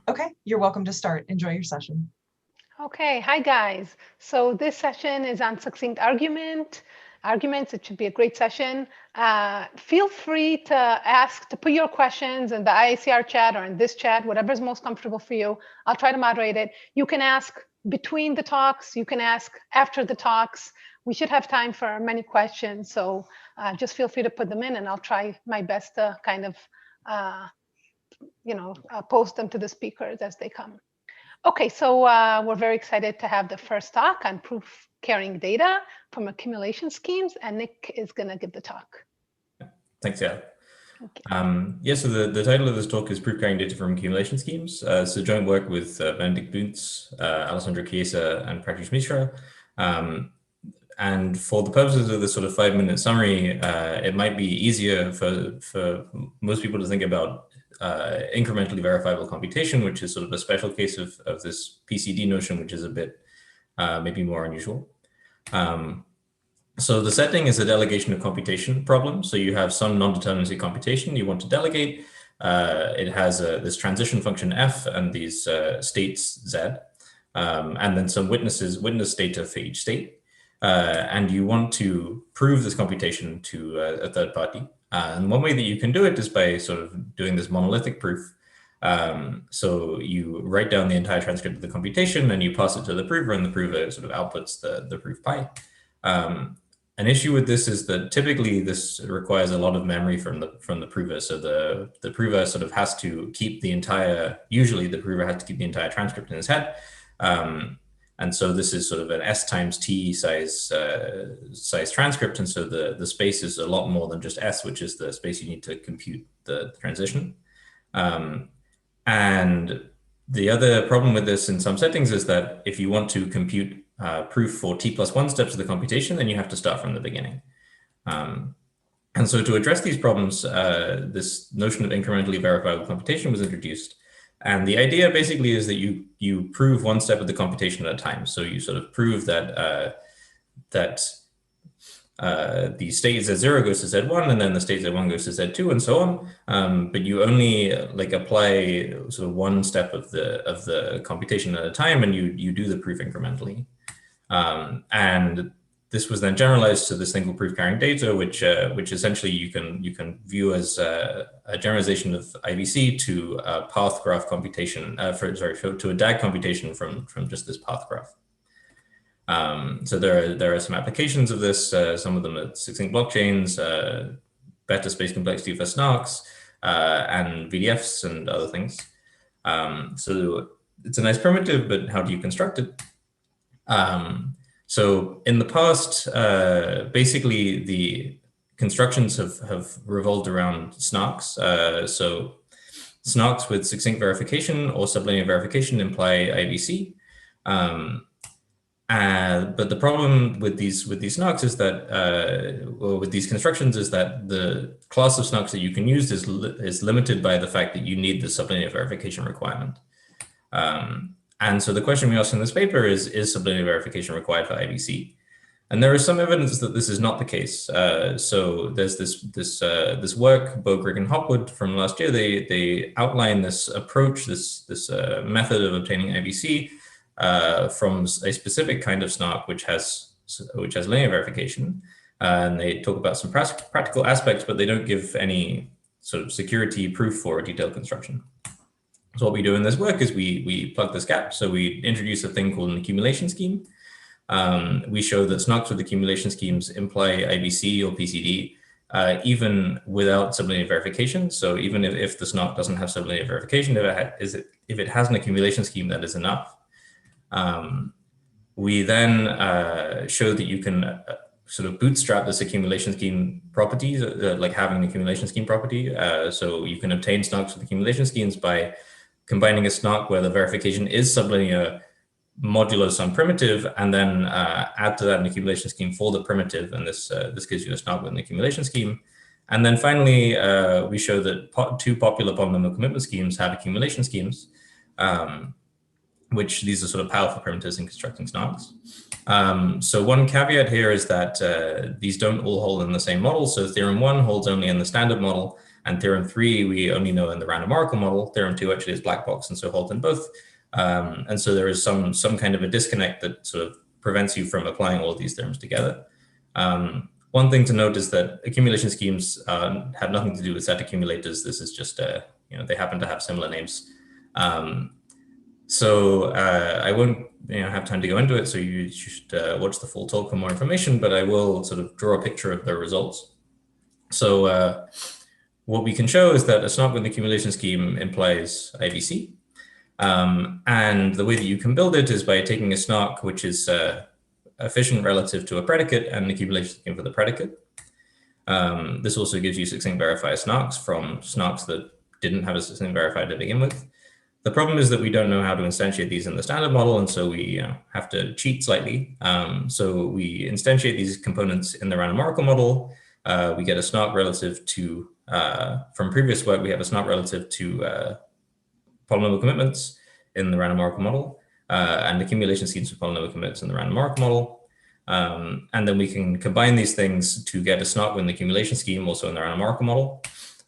Okay, you're welcome to start. Enjoy your session. Okay, hi guys. So this session is on succinct arguments. It should be a great session. Feel free to put your questions in the IACR chat or in this chat, whatever is most comfortable for you. I'll try to moderate it. You can ask between the talks. You can ask after the talks. We should have time for many questions. So just feel free to put them in and I'll try my best to kind of, post them to the speakers as they come. Okay, so we're very excited to have the first talk on proof carrying data from accumulation schemes, and Nick is going to give the talk. Thanks, yeah. So the title of this talk is Proof Carrying Data from Accumulation Schemes. So joint work with Benedict Bunz, Alessandro Chiesa, and Prakash Mishra. And for the purposes of this sort of 5-minute summary, it might be easier for most people to think about incrementally verifiable computation, which is sort of a special case of this PCD notion, which is a bit maybe more unusual. So the setting is a delegation of computation problem. So you have some non-deterministic computation you want to delegate. It has this transition function f and these states z, and then some witness data for each state. And you want to prove this computation to a third party. And one way that you can do it is by sort of doing this monolithic proof. So you write down the entire transcript of the computation and you pass it to the prover, and the prover sort of outputs the proof pi. An issue with this is that typically this requires a lot of memory from the prover. So the prover sort of has to keep usually the prover has to keep the entire transcript in his head. And so this is sort of an s times t size transcript. And so the space is a lot more than just s, which is the space you need to compute the transition. And the other problem with this in some settings is that if you want to compute proof for t+1 steps of the computation, then you have to start from the beginning. And so to address these problems, this notion of incrementally verifiable computation was introduced. And the idea basically is that you prove one step of the computation at a time. So you sort of prove that the state Z0 goes to Z1, and then the state Z1 goes to Z2, and so on. But you only apply sort of one step of the computation at a time, and you do the proof incrementally. And this was then generalized to this thing called proof carrying data, which essentially you can view as a generalization of IVC to a path graph computation to a DAG computation from just this path graph. So there are some applications of this. Some of them are succinct blockchains, better space complexity for snarks, and VDFs and other things. So it's a nice primitive, but how do you construct it? So in the past, basically the constructions have revolved around snarks. So snarks with succinct verification or sublinear verification imply IVC. But the problem with these snarks is that, or with these constructions, is that the class of snarks that you can use is limited by the fact that you need the sublinear verification requirement. And so the question we asked in this paper is sublinear verification required for IVC? And there is some evidence that this is not the case. So there's this work, Bo, Grigg, and Hopwood from last year. They outline this approach, this method of obtaining IVC from a specific kind of snark which has linear verification. And they talk about some practical aspects, but they don't give any sort of security proof for a detailed construction. So what we do in this work is we plug this gap. So we introduce a thing called an accumulation scheme. We show that snarks with accumulation schemes imply IVC or PCD, even without sublinear verification. So even if the snark doesn't have sublinear verification, if it has an accumulation scheme, that is enough. We then show that you can sort of bootstrap this accumulation scheme property, like having an accumulation scheme property. So you can obtain snarks with accumulation schemes by combining a snark where the verification is sublinear modulo some primitive, and then add to that an accumulation scheme for the primitive, and this gives you a snark with an accumulation scheme. And then finally, we show that two popular polynomial commitment schemes have accumulation schemes, which these are sort of powerful primitives in constructing snarks. So one caveat here is that these don't all hold in the same model. So theorem 1 holds only in the standard model, And theorem 3, we only know in the random oracle model. Theorem 2 actually is black box, and so hold in both. And so there is some kind of a disconnect that sort of prevents you from applying all of these theorems together. One thing to note is that accumulation schemes have nothing to do with set accumulators. This is just, they happen to have similar names. So I won't have time to go into it, so you should watch the full talk for more information, but I will sort of draw a picture of the results. So what we can show is that a SNOC-Witten accumulation scheme implies IVC. And the way that you can build it is by taking a SNOC, which is efficient relative to a predicate, and an accumulation scheme for the predicate. This also gives you succinct verifier SNOCs from SNOCs that didn't have a succinct verifier to begin with. The problem is that we don't know how to instantiate these in the standard model, and so we have to cheat slightly. So we instantiate these components in the random oracle model. We get a SNOC relative to, from previous work, we have a SNOC relative to polynomial commitments in the random oracle model, and accumulation schemes for polynomial commitments in the random oracle model. And then we can combine these things to get a SNOC-Witten accumulation scheme also in the random oracle model.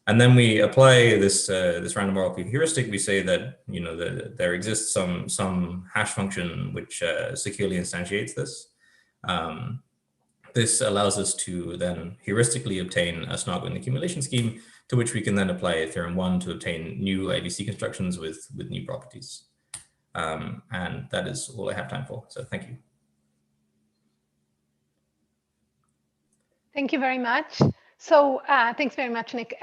And then we apply this random oracle heuristic. We say that there exists some hash function which securely instantiates this. This allows us to then heuristically obtain a SNOC-Witten accumulation scheme, to which we can then apply theorem 1 to obtain new IVC constructions with new properties. And that is all I have time for. So thank you. Thank you very much. So thanks very much, Nick.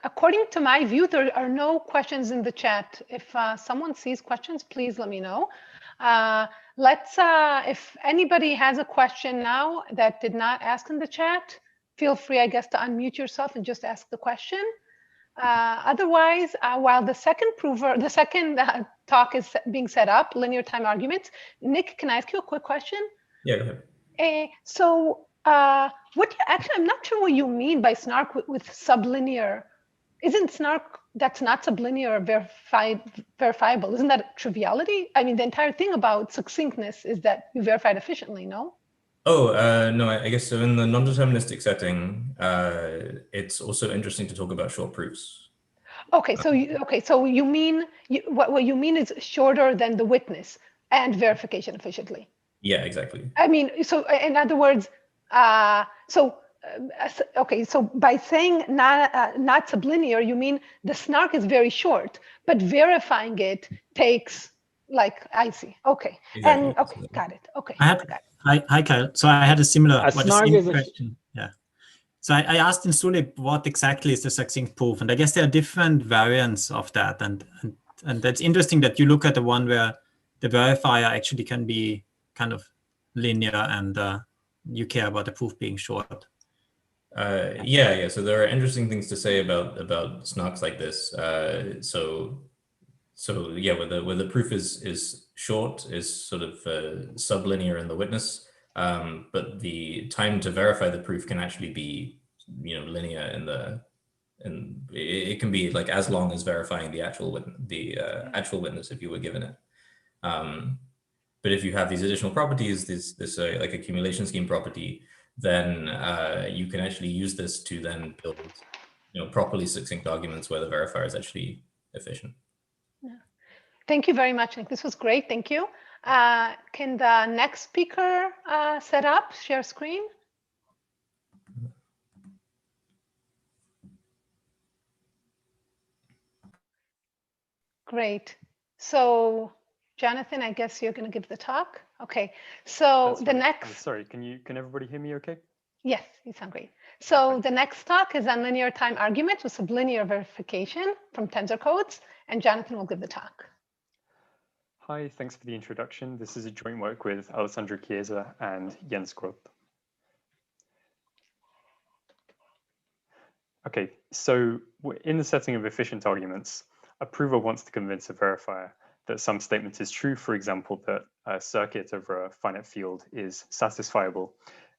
According to my view, there are no questions in the chat. If someone sees questions, please let me know. If anybody has a question now that did not ask in the chat, feel free, I guess, to unmute yourself and just ask the question. Otherwise, while the second talk is being set up, linear time arguments, Nick, can I ask you a quick question? Yeah, go ahead. Actually, I'm not sure what you mean by SNARK with sublinear. Isn't SNARK that's not sublinear verifiable? Isn't that a triviality? I mean, the entire thing about succinctness is that you verified efficiently, no? Oh, no, I guess so. In the non-deterministic setting, it's also interesting to talk about short proofs. Okay, so you mean what you mean is shorter than the witness and verification efficiently. Yeah, exactly. I mean, so in other words, okay, so by saying not sublinear, you mean the SNARK is very short, but verifying it takes, like, I see. Okay, Exactly. and okay, got it. Okay, Hi, Kyle. So I had a similar SNARK question. Yeah. So I asked in Sulip what exactly is the succinct proof, and I guess there are different variants of that, and that's interesting that you look at the one where the verifier actually can be kind of linear, and you care about the proof being short. Yeah. So there are interesting things to say about SNOCs like this. So yeah, where the proof is short, is sort of sublinear in the witness, but the time to verify the proof can actually be linear and it can be like as long as verifying the actual witness if you were given it. But if you have these additional properties, this like accumulation scheme property, then you can actually use this to then build properly succinct arguments where the verifier is actually efficient. Yeah. Thank you very much, Nick. This was great. Thank you. Can the next speaker share screen? Great. So, Jonathan, I guess you're going to give the talk. Okay. So the next. Sorry, can everybody hear me okay? Yes, you sound great. So the next talk is on linear time arguments with sublinear verification from tensor codes, and Jonathan will give the talk. Hi, thanks for the introduction. This is a joint work with Alessandro Chiesa and Jens Groth. Okay, so in the setting of efficient arguments, a prover wants to convince a verifier that some statement is true, for example, that a circuit over a finite field is satisfiable.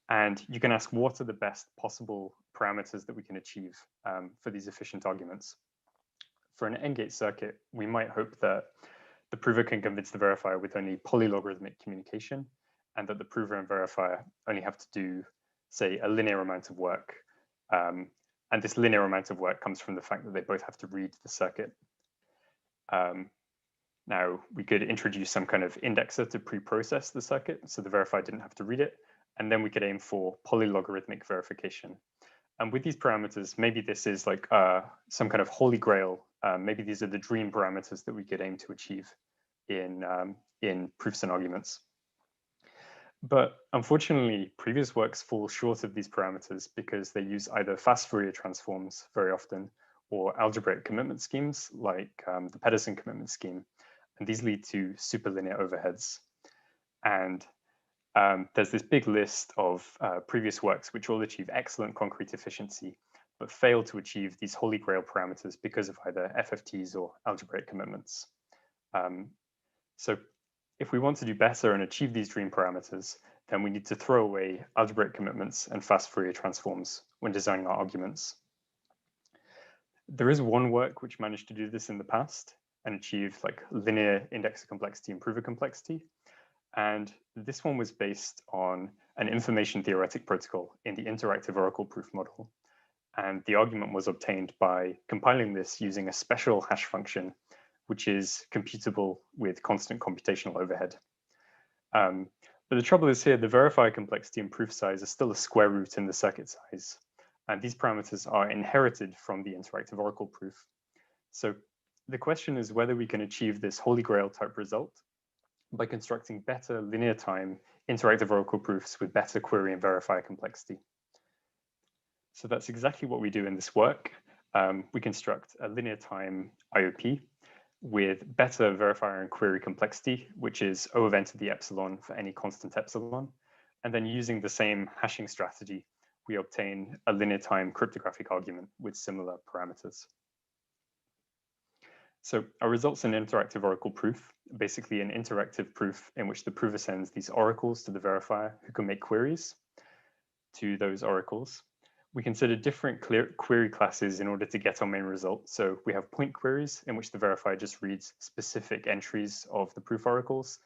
And you can ask, what are the best possible parameters that we can achieve for these efficient arguments? For an n-gate circuit, we might hope that the prover can convince the verifier with only polylogarithmic communication, and that the prover and verifier only have to do, say, a linear amount of work. And And this linear amount of work comes from the fact that they both have to read the circuit. Now, we could introduce some kind of indexer to pre-process the circuit, so the verifier didn't have to read it. And then we could aim for polylogarithmic verification. And with these parameters, maybe this is like some kind of holy grail. Maybe these are the dream parameters that we could aim to achieve in proofs and arguments. But unfortunately, previous works fall short of these parameters because they use either fast Fourier transforms very often or algebraic commitment schemes like the Pedersen commitment scheme. And these lead to superlinear overheads. And there's this big list of previous works which all achieve excellent concrete efficiency, but fail to achieve these holy grail parameters because of either FFTs or algebraic commitments. So if we want to do better and achieve these dream parameters, then we need to throw away algebraic commitments and fast Fourier transforms when designing our arguments. There is one work which managed to do this in the past and achieve like linear indexer complexity and prover complexity. And this one was based on an information theoretic protocol in the interactive oracle proof model. And the argument was obtained by compiling this using a special hash function, which is computable with constant computational overhead. But the trouble is here, the verifier complexity and proof size are still a square root in the circuit size. And these parameters are inherited from the interactive oracle proof. So the question is whether we can achieve this holy grail type result by constructing better linear time interactive oracle proofs with better query and verifier complexity. So that's exactly what we do in this work. We construct a linear time IOP with better verifier and query complexity, which is O of n to the epsilon for any constant epsilon. And then using the same hashing strategy, we obtain a linear time cryptographic argument with similar parameters. So our results in interactive oracle proof, basically an interactive proof in which the prover sends these oracles to the verifier who can make queries to those oracles. We consider different query classes in order to get our main result. So we have point queries in which the verifier just reads specific entries of the proof oracles,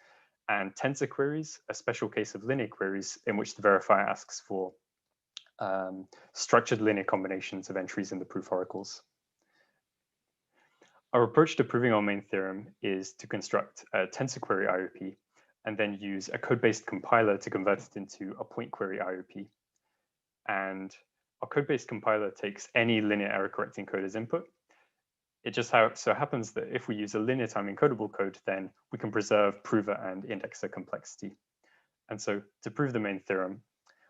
and tensor queries, a special case of linear queries in which the verifier asks for structured linear combinations of entries in the proof oracles. Our approach to proving our main theorem is to construct a tensor query IOP and then use a code-based compiler to convert it into a point query IOP. And our code-based compiler takes any linear error correcting code as input. It just so happens that if we use a linear time encodable code, then we can preserve prover and indexer complexity. And so to prove the main theorem,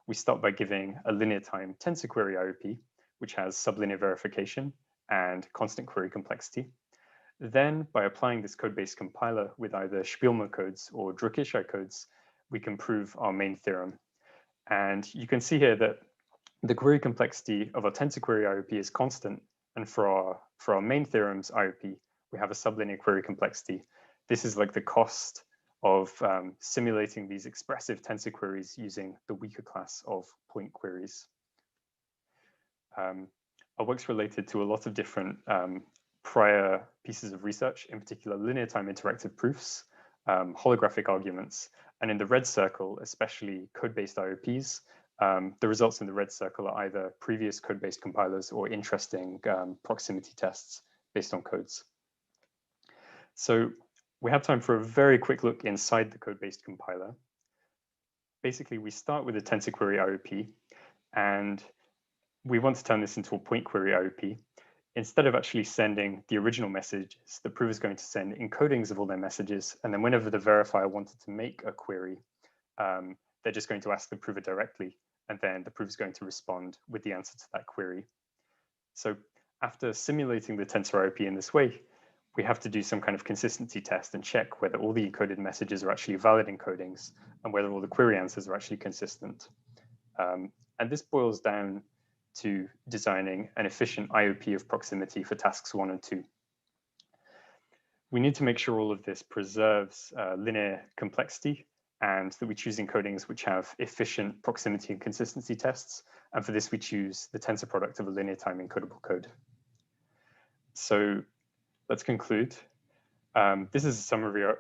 we start by giving a linear time tensor query IOP, which has sublinear verification and constant query complexity. Then by applying this code-based compiler with either Spielmann codes or Druk-Ishai codes, we can prove our main theorem. And you can see here that the query complexity of our tensor query IOP is constant. And for our main theorem's IOP, we have a sublinear query complexity. This is like the cost of simulating these expressive tensor queries using the weaker class of point queries. Our work's related to a lot of different prior pieces of research, in particular linear time interactive proofs, holographic arguments, and in the red circle, especially code-based IOPs. The results in the red circle are either previous code-based compilers or interesting proximity tests based on codes. So we have time for a very quick look inside the code-based compiler. Basically, we start with a tensor query IOP, and we want to turn this into a point query IOP. Instead of actually sending the original messages, the prover is going to send encodings of all their messages. And then whenever the verifier wanted to make a query, they're just going to ask the prover directly. And then the prover is going to respond with the answer to that query. So after simulating the tensor IOP in this way, we have to do some kind of consistency test and check whether all the encoded messages are actually valid encodings and whether all the query answers are actually consistent. And this boils down to designing an efficient IOP of proximity for tasks 1 and 2. We need to make sure all of this preserves linear complexity and that we choose encodings which have efficient proximity and consistency tests. And for this, we choose the tensor product of a linear time encodable code. So let's conclude. This is a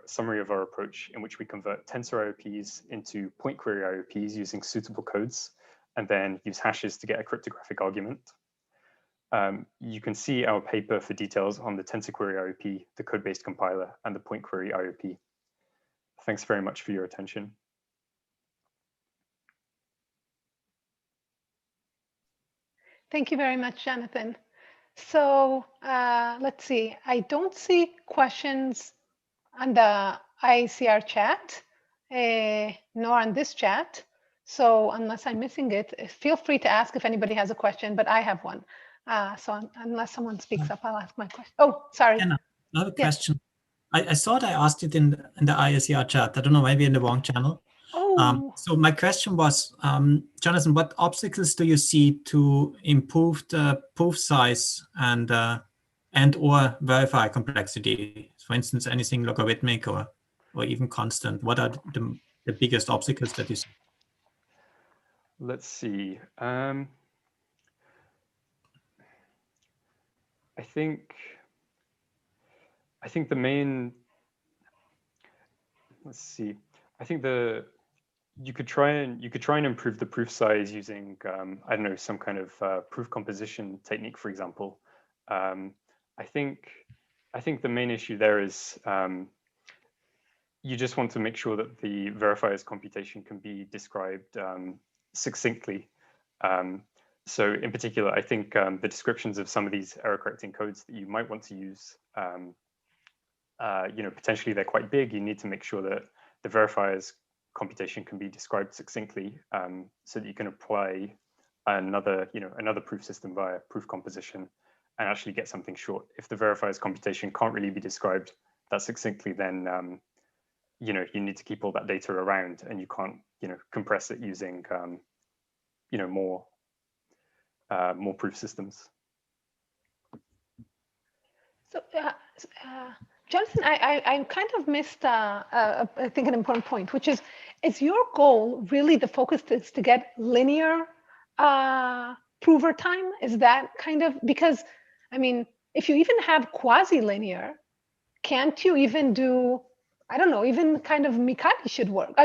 summary of our approach in which we convert tensor IOPs into point query IOPs using suitable codes, and then use hashes to get a cryptographic argument. You can see our paper for details on the tensor query IOP, the code-based compiler, and the point query IOP. Thanks very much for your attention. Thank you very much, Jonathan. So let's see. I don't see questions on the IACR chat, nor on this chat. So unless I'm missing it, feel free to ask if anybody has a question, but I have one. So unless someone speaks up, I'll ask my question. Oh, sorry. Anna, I have a question. I thought I asked it in the IACR chat. I don't know, maybe in the wrong channel. Oh. So my question was, Jonathan, what obstacles do you see to improve the proof size and or verify complexity? For instance, anything logarithmic or even constant. What are the biggest obstacles that you see? Let's see. I think the main. Let's see. I think you could try and improve the proof size using I don't know, some kind of proof composition technique, for example. I think the main issue there is you just want to make sure that the verifier's computation can be described succinctly. So in particular, I think the descriptions of some of these error correcting codes that you might want to use, potentially they're quite big. You need to make sure that the verifier's computation can be described succinctly, so that you can apply another proof system via proof composition and actually get something short. If the verifier's computation can't really be described that succinctly, then you need to keep all that data around, and you can't compress it using more proof systems. So Jonathan, I kind of missed I think an important point, which is your goal really the focus is to get linear prover time? Is that kind of, because I mean, if you even have quasi-linear, can't you even do, I don't know, even kind of Mikati should work.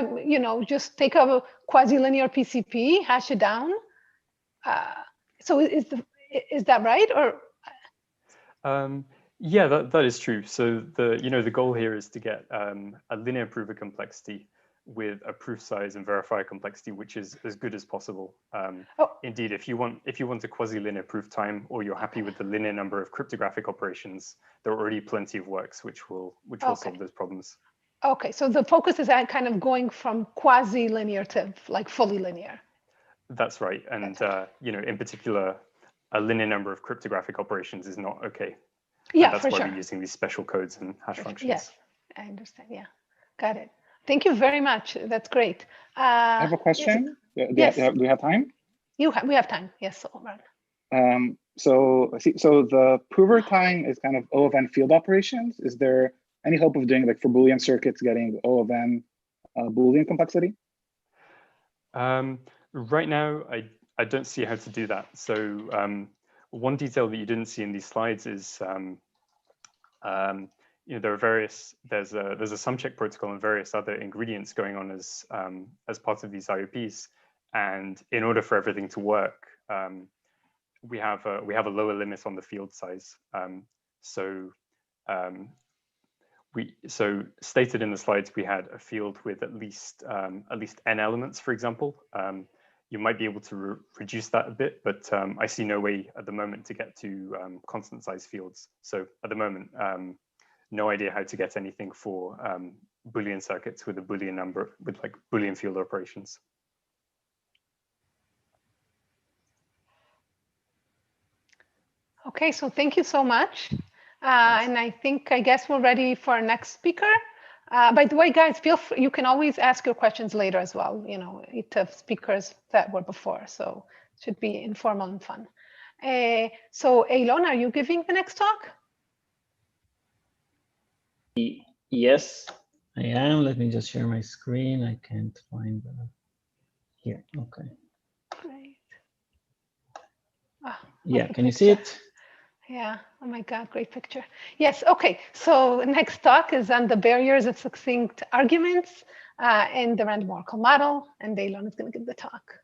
Just take a quasi-linear PCP, hash it down. So is that right? Or yeah, that is true. So the goal here is to get a linear prover complexity with a proof size and verifier complexity which is as good as possible. Indeed, if you want a quasi-linear proof time, or you're happy with the linear number of cryptographic operations, there are already plenty of works which will solve those problems. Okay, so the focus is at kind of going from quasi-linear to like fully linear. That's right, and in particular, a linear number of cryptographic operations is not okay. Yeah, that's why we're using these special codes and hash functions. Yes, I understand. Yeah, got it. Thank you very much. That's great. I have a question. Yes. Do we have time? We have time. Yes, Omar. So the prover time is kind of O of n field operations. Is there any hope of doing, like, for Boolean circuits, getting O of n Boolean complexity? Right now, I don't see how to do that. So one detail that you didn't see in these slides is there are various, there's a sum check protocol and various other ingredients going on as part of these IOPs. And in order for everything to work, we have a lower limit on the field size. So stated in the slides, we had a field with at least n elements, for example. You might be able to reduce that a bit, but I see no way at the moment to get to constant size fields. So at the moment, no idea how to get anything for Boolean circuits with a Boolean number, with like Boolean field operations. Okay, so thank you so much. And I guess we're ready for our next speaker. By the way, guys, feel free, you can always ask your questions later as well, to speakers that were before. So it should be informal and fun. So Eilon, are you giving the next talk? Yes, I am. Let me just share my screen. I can't find here. Okay. Great. Yeah, can you see it? Yeah. Oh my God, great picture. Yes. Okay. So next talk is on the barriers of succinct arguments in the random oracle model, and Eilon is going to give the talk.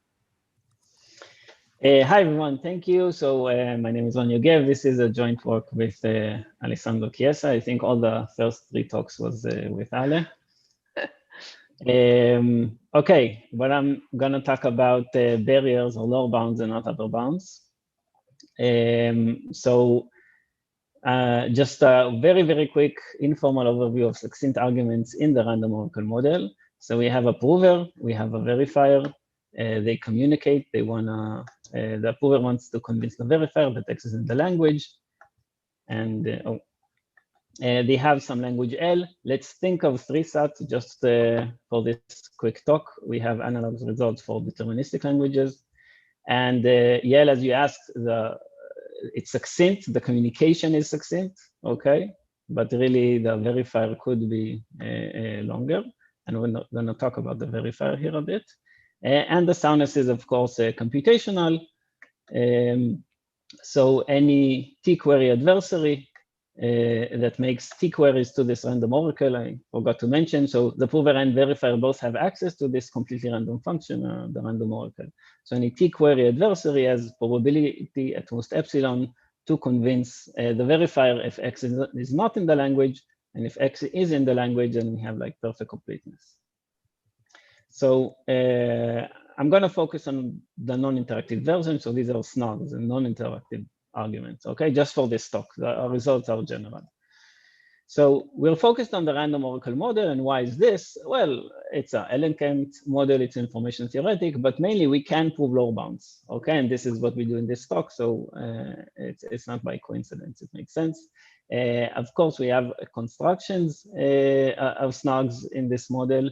Hi, everyone. Thank you. So my name is Ron Yogev. This is a joint work with Alessandro Chiesa. I think all the first 3 talks was with Ale. Okay, but I'm going to talk about barriers or lower bounds and not upper bounds. Just a very, very quick informal overview of succinct arguments in the random oracle model. So we have a prover, we have a verifier. They communicate. They wanna. The prover wants to convince the verifier that X is in the language, and they have some language L. Let's think of 3-sat just for this quick talk. We have analog results for deterministic languages, and Yael, as you asked, it's succinct. The communication is succinct, okay, but really the verifier could be longer, and we're not going to talk about the verifier here a bit. And the soundness is, of course, computational. So any T-query adversary that makes T-queries to this random oracle, I forgot to mention. So the prover and verifier both have access to this completely random function, the random oracle. So any T-query adversary has probability at most epsilon to convince the verifier if X is not in the language, and if X is in the language, then we have like perfect completeness. So I'm going to focus on the non-interactive version. So these are snogs and non-interactive arguments, okay, just for this talk. The results are general. So we're focused on the random oracle model. And why is this? Well, it's an elegant model. It's information theoretic, but mainly we can prove lower bounds, okay? And this is what we do in this talk. So it's not by coincidence. It makes sense. Of course, we have constructions of snogs in this model.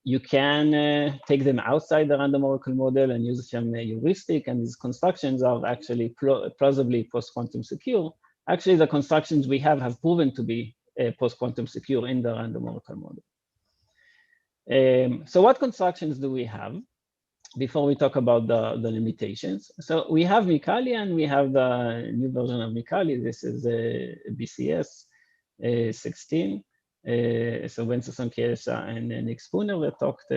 You can take them outside the random oracle model and use some heuristic, and these constructions are actually plausibly post-quantum secure. Actually, the constructions we have proven to be post-quantum secure in the random oracle model. So what constructions do we have before we talk about the limitations? So we have Micali, and we have the new version of Micali. This is BCS 16. So Ben Chiesa and Nick Spooner that talked,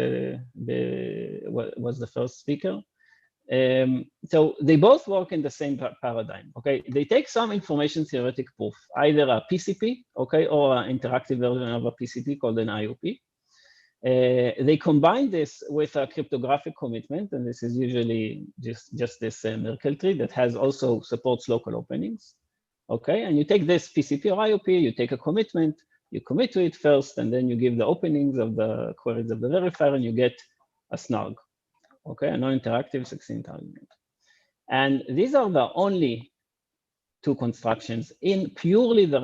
was the first speaker. So they both work in the same paradigm, okay? They take some information theoretic proof, either a PCP, okay, or an interactive version of a PCP called an IOP. They combine this with a cryptographic commitment, and this is usually just this Merkle tree that has also supports local openings, okay? And you take this PCP or IOP, you take a commitment, you commit to it first, and then you give the openings of the queries of the verifier, and you get a snog, okay, a non-interactive succinct argument. And these are the only 2 constructions in purely the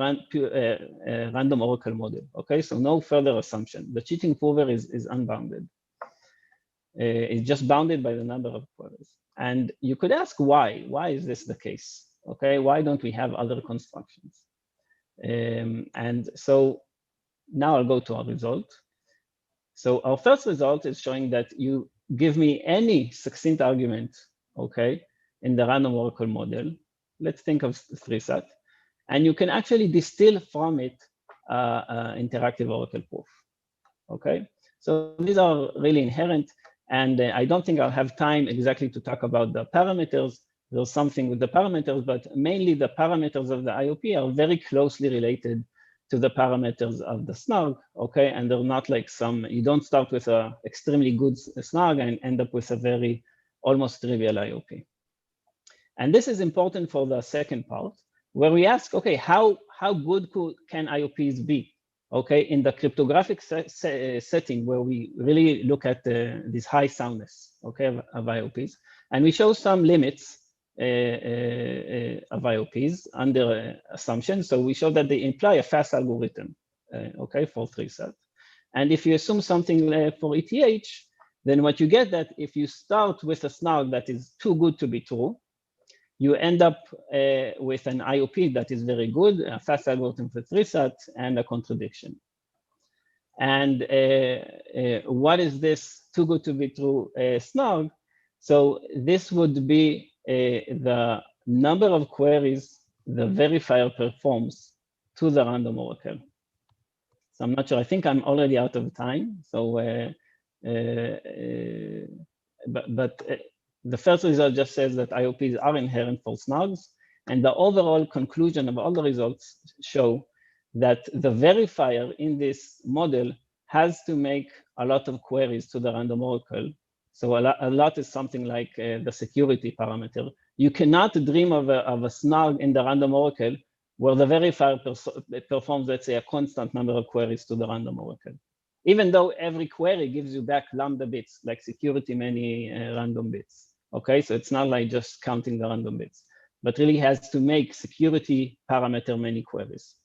random oracle model, okay? So no further assumption. The cheating prover is unbounded. It's just bounded by the number of queries. And you could ask why? Why is this the case, okay? Why don't we have other constructions? And so now I'll go to our result. So our first result is showing that you give me any succinct argument, okay, in the random oracle model. Let's think of 3-sat, and you can actually distill from it interactive oracle proof, okay? So these are really inherent, and I don't think I'll have time exactly to talk about the parameters. There's something with the parameters, but mainly the parameters of the IOP are very closely related to the parameters of the snog, okay? And they're not like you don't start with an extremely good snog and end up with a very almost trivial IOP. And this is important for the second part, where we ask, okay, how good can IOPs be, okay, in the cryptographic setting where we really look at this high soundness, okay, of IOPs. And we show some limits of IOPs under assumption. So we show that they imply a fast algorithm, okay, for 3-sat. And if you assume something for ETH, then what you get that if you start with a snog that is too good to be true, you end up with an IOP that is very good, a fast algorithm for 3-sat, and a contradiction. And what is this too good to be true snog? So this would be the number of queries the verifier performs to the random oracle. So I'm not sure, I think I'm already out of time. So, but the first result just says that IOPs are inherent for SNARKs, and the overall conclusion of all the results show that the verifier in this model has to make a lot of queries to the random oracle. So a lot is something like the security parameter. You cannot dream of a SNARK in the random oracle where the verifier performs, let's say, a constant number of queries to the random oracle, even though every query gives you back lambda bits, like security many random bits. Okay, so it's not like just counting the random bits, but really has to make security parameter many queries.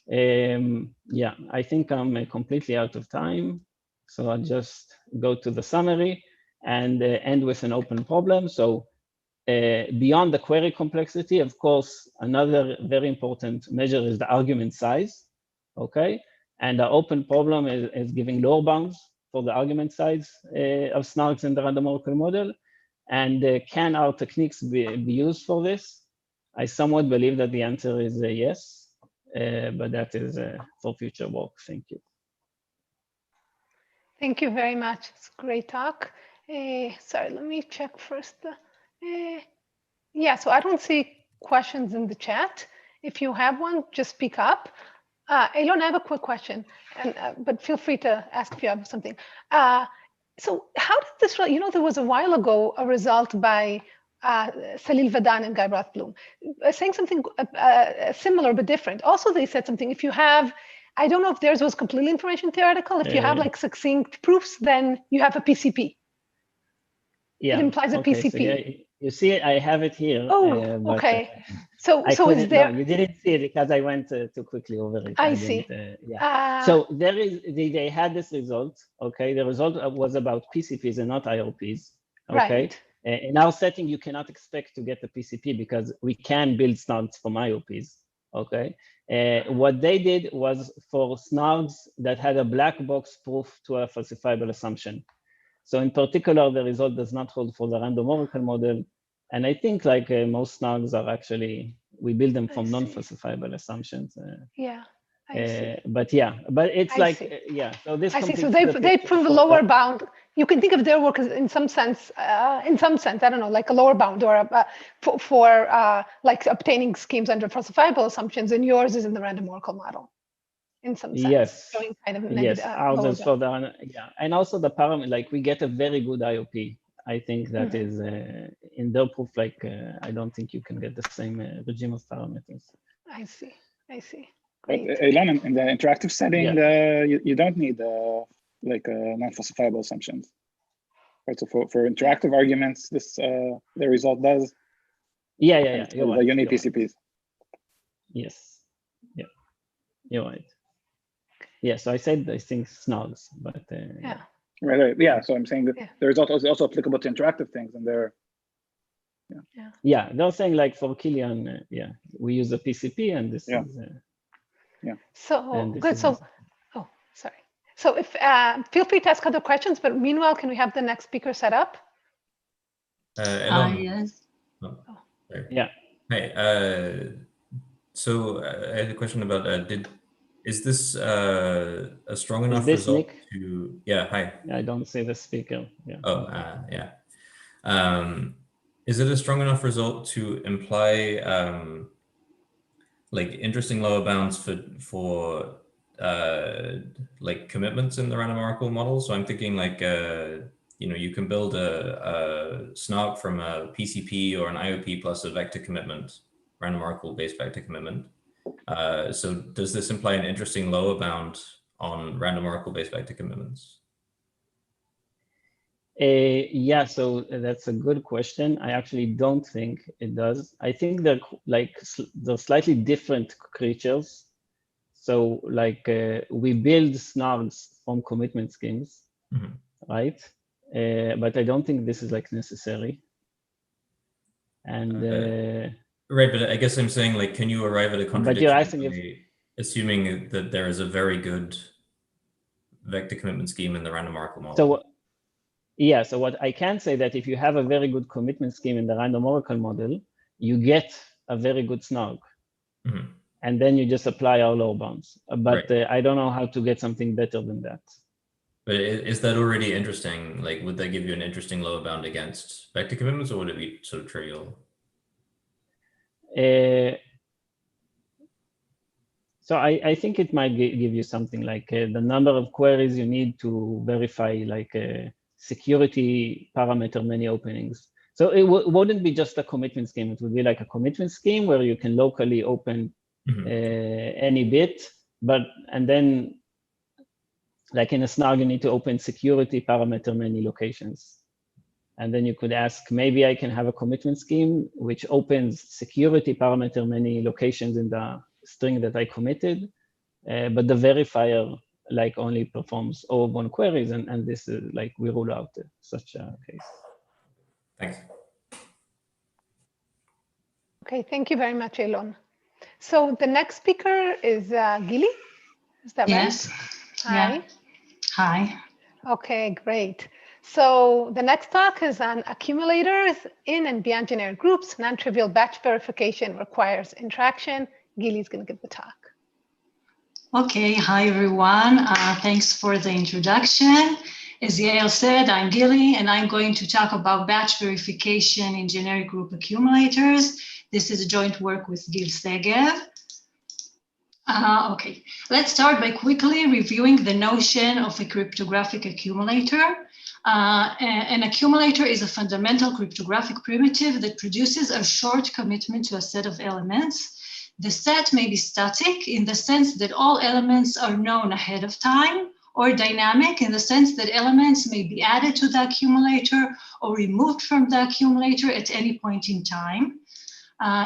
Yeah, I think I'm completely out of time. So I'll just go to the summary and end with an open problem. So beyond the query complexity, of course, another very important measure is the argument size, okay? And the open problem is giving lower bounds for the argument size of SNARKs in the random oracle model. And can our techniques be used for this? I somewhat believe that the answer is yes, but that is for future work. Thank you. Thank you very much. It's a great talk. Sorry, let me check first. Yeah, so I don't see questions in the chat. If you have one, just speak up. Elon, I have a quick question, but feel free to ask if you have something. So how did this, there was a while ago a result by Salil Vadan and Guy Rothblum saying something similar but different. Also, they said something, if you have, I don't know if theirs was completely information theoretical. If you have like succinct proofs, then you have a PCP. Yeah, it implies a PCP. So yeah, you see, I have it here. Oh, but, okay. So is there? No, you didn't see it because I went too quickly over it. I see. Yeah. So there is, they had this result. Okay, the result was about PCPs and not IOPs. Okay. Right. In our setting, you cannot expect to get a PCP because we can build SNARKs from IOPs. Okay. What they did was for SNARKs that had a black box proof to a falsifiable assumption. So in particular, the result does not hold for the random oracle model. And I think like most SNARKs are actually, we build them from non-falsifiable assumptions. Yeah, I see. But yeah, but it's yeah. So this. I see. So they prove a lower bound. You can think of their work as in some sense, I don't know, like a lower bound or for like obtaining schemes under falsifiable assumptions, and yours is in the random oracle model. In some sense, yes, kind of yes, ours is for the and also the parameter. Like we get a very good IOP. I think that is in their proof. Like I don't think you can get the same regime of parameters. I see. I see. Great. But Elon, in the interactive setting, you don't need non-falsifiable assumptions. Right. So for interactive arguments, this the result does. Yeah. You need PCPs. Yes. Yeah. You're right. Yeah, so I said I think SNARKs, but yeah. Right. Yeah, so I'm saying that the result is also applicable to interactive things, and they're they're saying like for Kilian, we use a PCP, and this is So good. So sorry. So if feel free to ask other questions, but meanwhile, can we have the next speaker set up? Yes. Oh, yeah. Hi. So I had a question about is this a strong enough result Nick? to? Yeah. Hi. I don't see the speaker. Yeah. Oh. Yeah. Is it a strong enough result to imply like interesting lower bounds for like commitments in the random oracle model? So I'm thinking like you can build a SNARK from a PCP or an IOP plus a vector commitment, random oracle based vector commitment. So does this imply an interesting lower bound on random oracle based vector commitments? Yeah, so that's a good question. I actually don't think it does. I think they're slightly different creatures. So like we build SNARKs from commitment schemes, right? But I don't think this is like necessary. And right, but I guess I'm saying like, can you arrive at a contradiction? But you're asking assuming that there is a very good vector commitment scheme in the random oracle model. So yeah, so what I can say that if you have a very good commitment scheme in the random oracle model, you get a very good SNARK. And then you just apply our lower bounds. But I don't know how to get something better than that. But is that already interesting? Like, would that give you an interesting lower bound against vector commitments, or would it be sort of trivial? So I think it might give you something like the number of queries you need to verify like a security parameter many openings. So it wouldn't be just a commitment scheme. It would be like a commitment scheme where you can locally open any bit, and then like in a snark, you need to open security parameter many locations. And then you could ask, maybe I can have a commitment scheme which opens security parameter many locations in the string that I committed, but the verifier like only performs O1 queries, and this is like we rule out such a case. Thanks. Okay, thank you very much, Elon. So the next speaker is Gili. Is that yes. right? Hi. Yeah. Hi. Okay, great. So the next talk is on accumulators in and beyond generic groups. Non-trivial batch verification requires interaction. Gili is going to give the talk. Okay, hi everyone. Thanks for the introduction. As Yael said, I'm Gili, and I'm going to talk about batch verification in generic group accumulators. This is a joint work with Gil Segev. Okay, let's start by quickly reviewing the notion of a cryptographic accumulator. An accumulator is a fundamental cryptographic primitive that produces a short commitment to a set of elements. The set may be static in the sense that all elements are known ahead of time, or dynamic in the sense that elements may be added to the accumulator or removed from the accumulator at any point in time.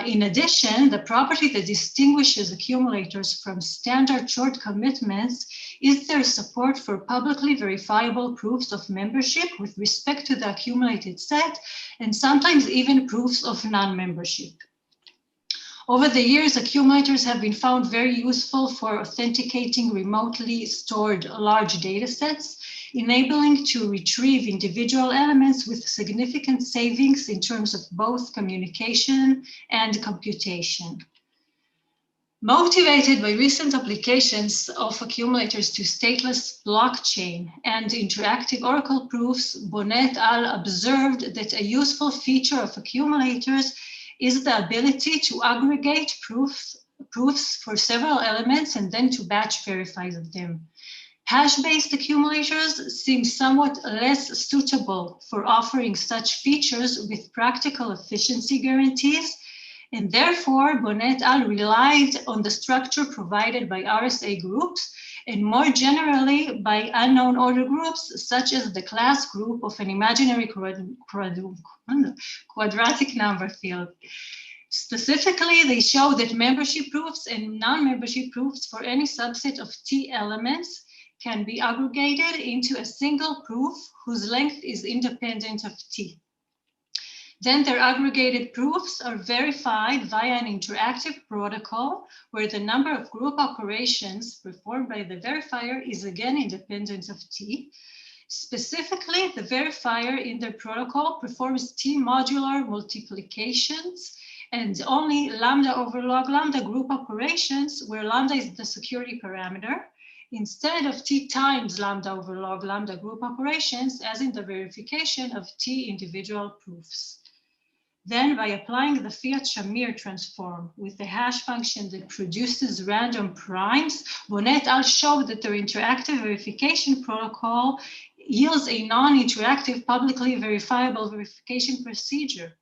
In addition, the property that distinguishes accumulators from standard short commitments is their support for publicly verifiable proofs of membership with respect to the accumulated set, and sometimes even proofs of non-membership. Over the years, accumulators have been found very useful for authenticating remotely stored large data sets, enabling to retrieve individual elements with significant savings in terms of both communication and computation. Motivated by recent applications of accumulators to stateless blockchain and interactive Oracle proofs, Bonnet al. Observed that a useful feature of accumulators is the ability to aggregate proofs for several elements and then to batch verify them. Hash-based accumulators seem somewhat less suitable for offering such features with practical efficiency guarantees, and therefore Bonnet al. Relied on the structure provided by RSA groups, and more generally by unknown order groups, such as the class group of an imaginary quadratic number field. Specifically, they show that membership proofs and non-membership proofs for any subset of T elements can be aggregated into a single proof whose length is independent of T. Then their aggregated proofs are verified via an interactive protocol where the number of group operations performed by the verifier is again independent of T. Specifically, the verifier in the protocol performs T modular multiplications and only lambda over log lambda group operations where lambda is the security parameter, instead of T times lambda over log lambda group operations as in the verification of T individual proofs. Then by applying the Fiat-Shamir transform with the hash function that produces random primes, Bonnet al. Showed that their interactive verification protocol yields a non-interactive publicly verifiable verification procedure.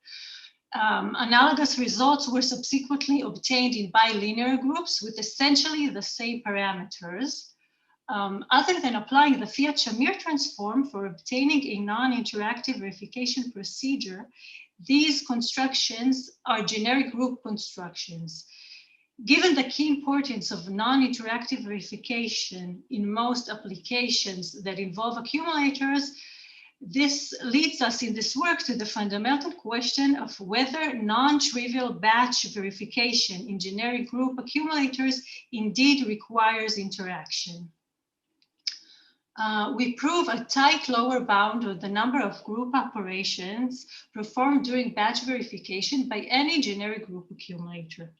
Analogous results were subsequently obtained in bilinear groups with essentially the same parameters. Other than applying the Fiat-Shamir transform for obtaining a non-interactive verification procedure, these constructions are generic group constructions. Given the key importance of non-interactive verification in most applications that involve accumulators, this leads us in this work to the fundamental question of whether non-trivial batch verification in generic group accumulators indeed requires interaction. We prove a tight lower bound of the number of group operations performed during batch verification by any generic group accumulator.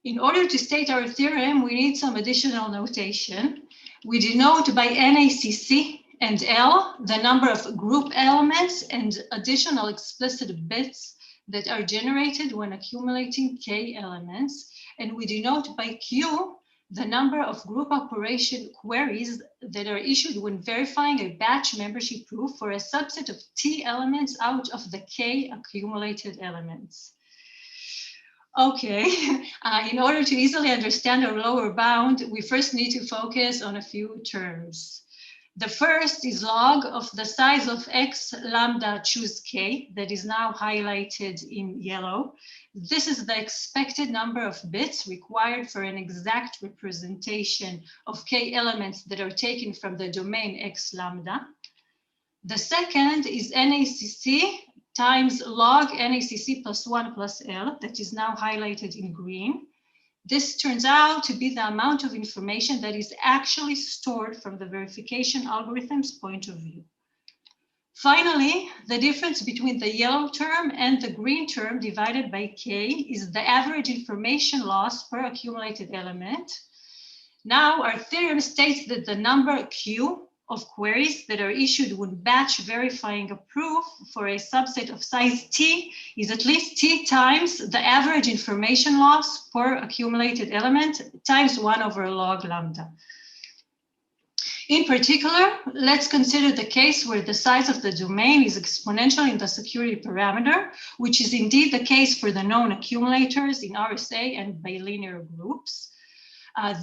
In order to state our theorem, we need some additional notation. We denote by NACC and L the number of group elements and additional explicit bits that are generated when accumulating K elements. And we denote by Q the number of group operation queries that are issued when verifying a batch membership proof for a subset of T elements out of the K accumulated elements. Okay, in order to easily understand our lower bound, we first need to focus on a few terms. The first is log of the size of X lambda choose K that is now highlighted in yellow. This is the expected number of bits required for an exact representation of K elements that are taken from the domain X lambda. The second is NACC times log NACC plus 1 plus L that is now highlighted in green. This turns out to be the amount of information that is actually stored from the verification algorithm's point of view. Finally, the difference between the yellow term and the green term divided by K is the average information loss per accumulated element. Now, our theorem states that the number Q of queries that are issued when batch verifying a proof for a subset of size T is at least T times the average information loss per accumulated element times 1 over log lambda. In particular, let's consider the case where the size of the domain is exponential in the security parameter, which is indeed the case for the known accumulators in RSA and bilinear groups.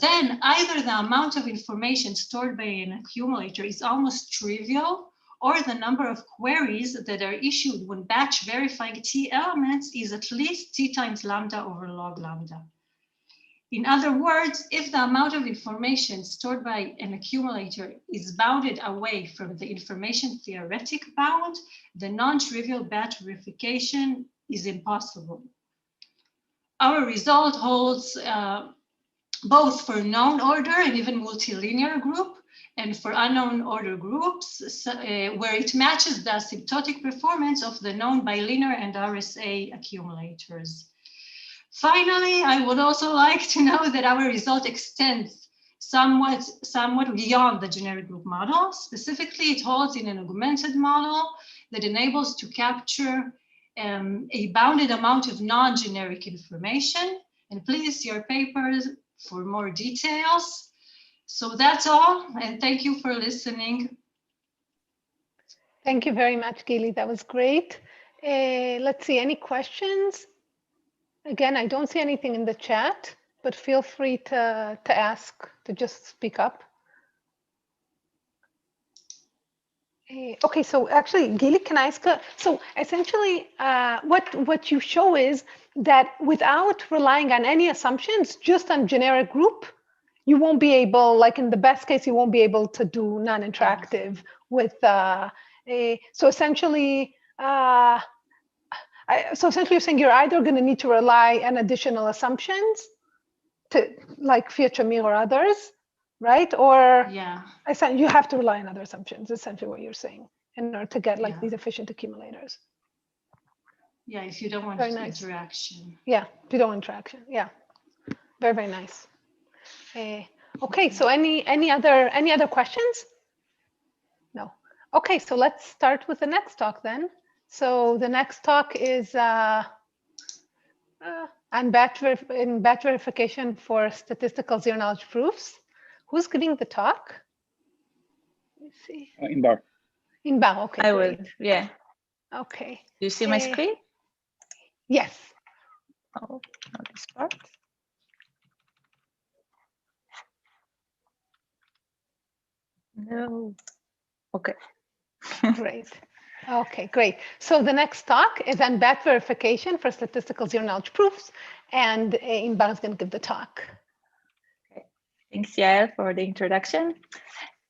Then either the amount of information stored by an accumulator is almost trivial, or the number of queries that are issued when batch verifying T elements is at least T times lambda over log lambda. In other words, if the amount of information stored by an accumulator is bounded away from the information theoretic bound, the non-trivial batch verification is impossible. Our result holds both for known order and even multilinear group, and for unknown order groups, where it matches the asymptotic performance of the known bilinear and RSA accumulators. Finally, I would also like to know that our result extends somewhat beyond the generic group model. Specifically, it holds in an augmented model that enables to capture a bounded amount of non-generic information. And please see your papers for more details. So that's all, and thank you for listening. Thank you very much, Gili. That was great. Let's see, any questions? Again, I don't see anything in the chat, but feel free to ask, to just speak up. Okay, so actually, Gili, can I ask? So essentially, what you show is that without relying on any assumptions, just on generic group, you won't be able, like in the best case, you won't be able to do non-interactive with. So essentially, you're saying you're either going to need to rely on additional assumptions, to like Fiat-Shamir or others, right? Or yeah, you have to rely on other assumptions, essentially what you're saying, in order to get like these efficient accumulators. Yeah, if you don't want interaction. Yeah, if you don't want interaction. Yeah, very, very nice. Okay, so any other questions? No. Okay, so let's start with the next talk then. So the next talk is on batch verification for statistical zero knowledge proofs. Who's giving the talk? Let me see. Inbar. Inbar, okay. I will, yeah. Okay. Do you see my screen? Yes. Oh, not this part. No. Okay. Great. Okay, great. So the next talk is on batch verification for statistical zero knowledge proofs, and Inbar is going to give the talk. Okay. Thanks, Yael, for the introduction.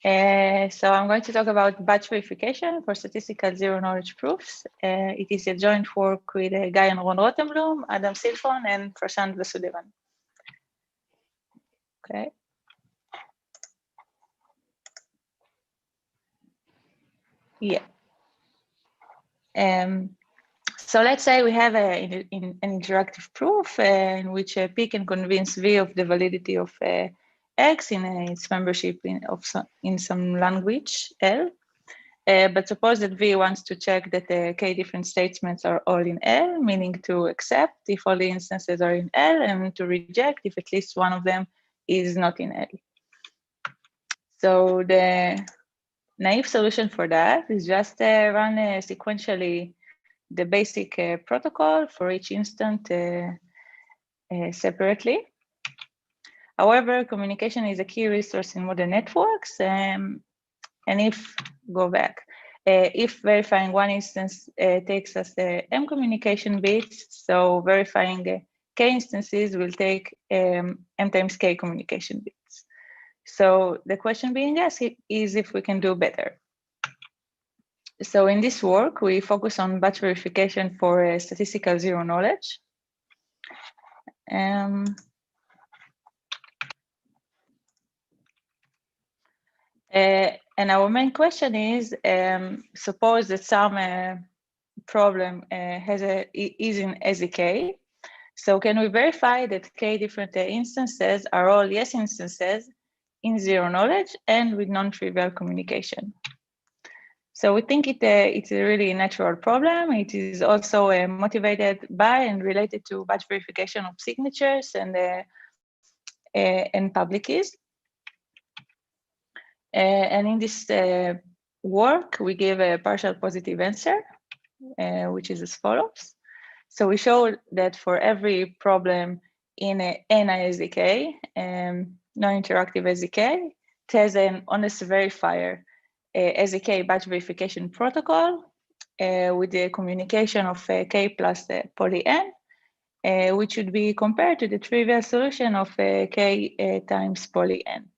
So I'm going to talk about batch verification for statistical zero knowledge proofs. It is a joint work with Guy and Ron Rothenblum, Adam Silfon, and Prashant Vasudevan. Okay. Yeah. So let's say we have an interactive proof in which P can convince V of the validity of X in its membership in some language L. But suppose that V wants to check that the K different statements are all in L, meaning to accept if all the instances are in L, and to reject if at least one of them is not in L. So the naive solution for that is just run sequentially the basic protocol for each instant separately. However, communication is a key resource in modern networks. And if verifying one instance takes us M communication bits, so verifying K instances will take M times K communication bits. So the question being asked is if we can do better. So in this work, we focus on batch verification for statistical zero knowledge. And our main question is, suppose that some problem is in SDK. So can we verify that K different instances are all yes instances in zero knowledge and with non-trivial communication? So we think it's a really natural problem. It is also motivated by and related to batch verification of signatures and public keys. And in this work, we give a partial positive answer, which is as follows. So we show that for every problem in a NI SDK, non-interactive SDK, it has an honest verifier SDK batch verification protocol with the communication of K plus poly N, which should be compared to the trivial solution of K times poly N.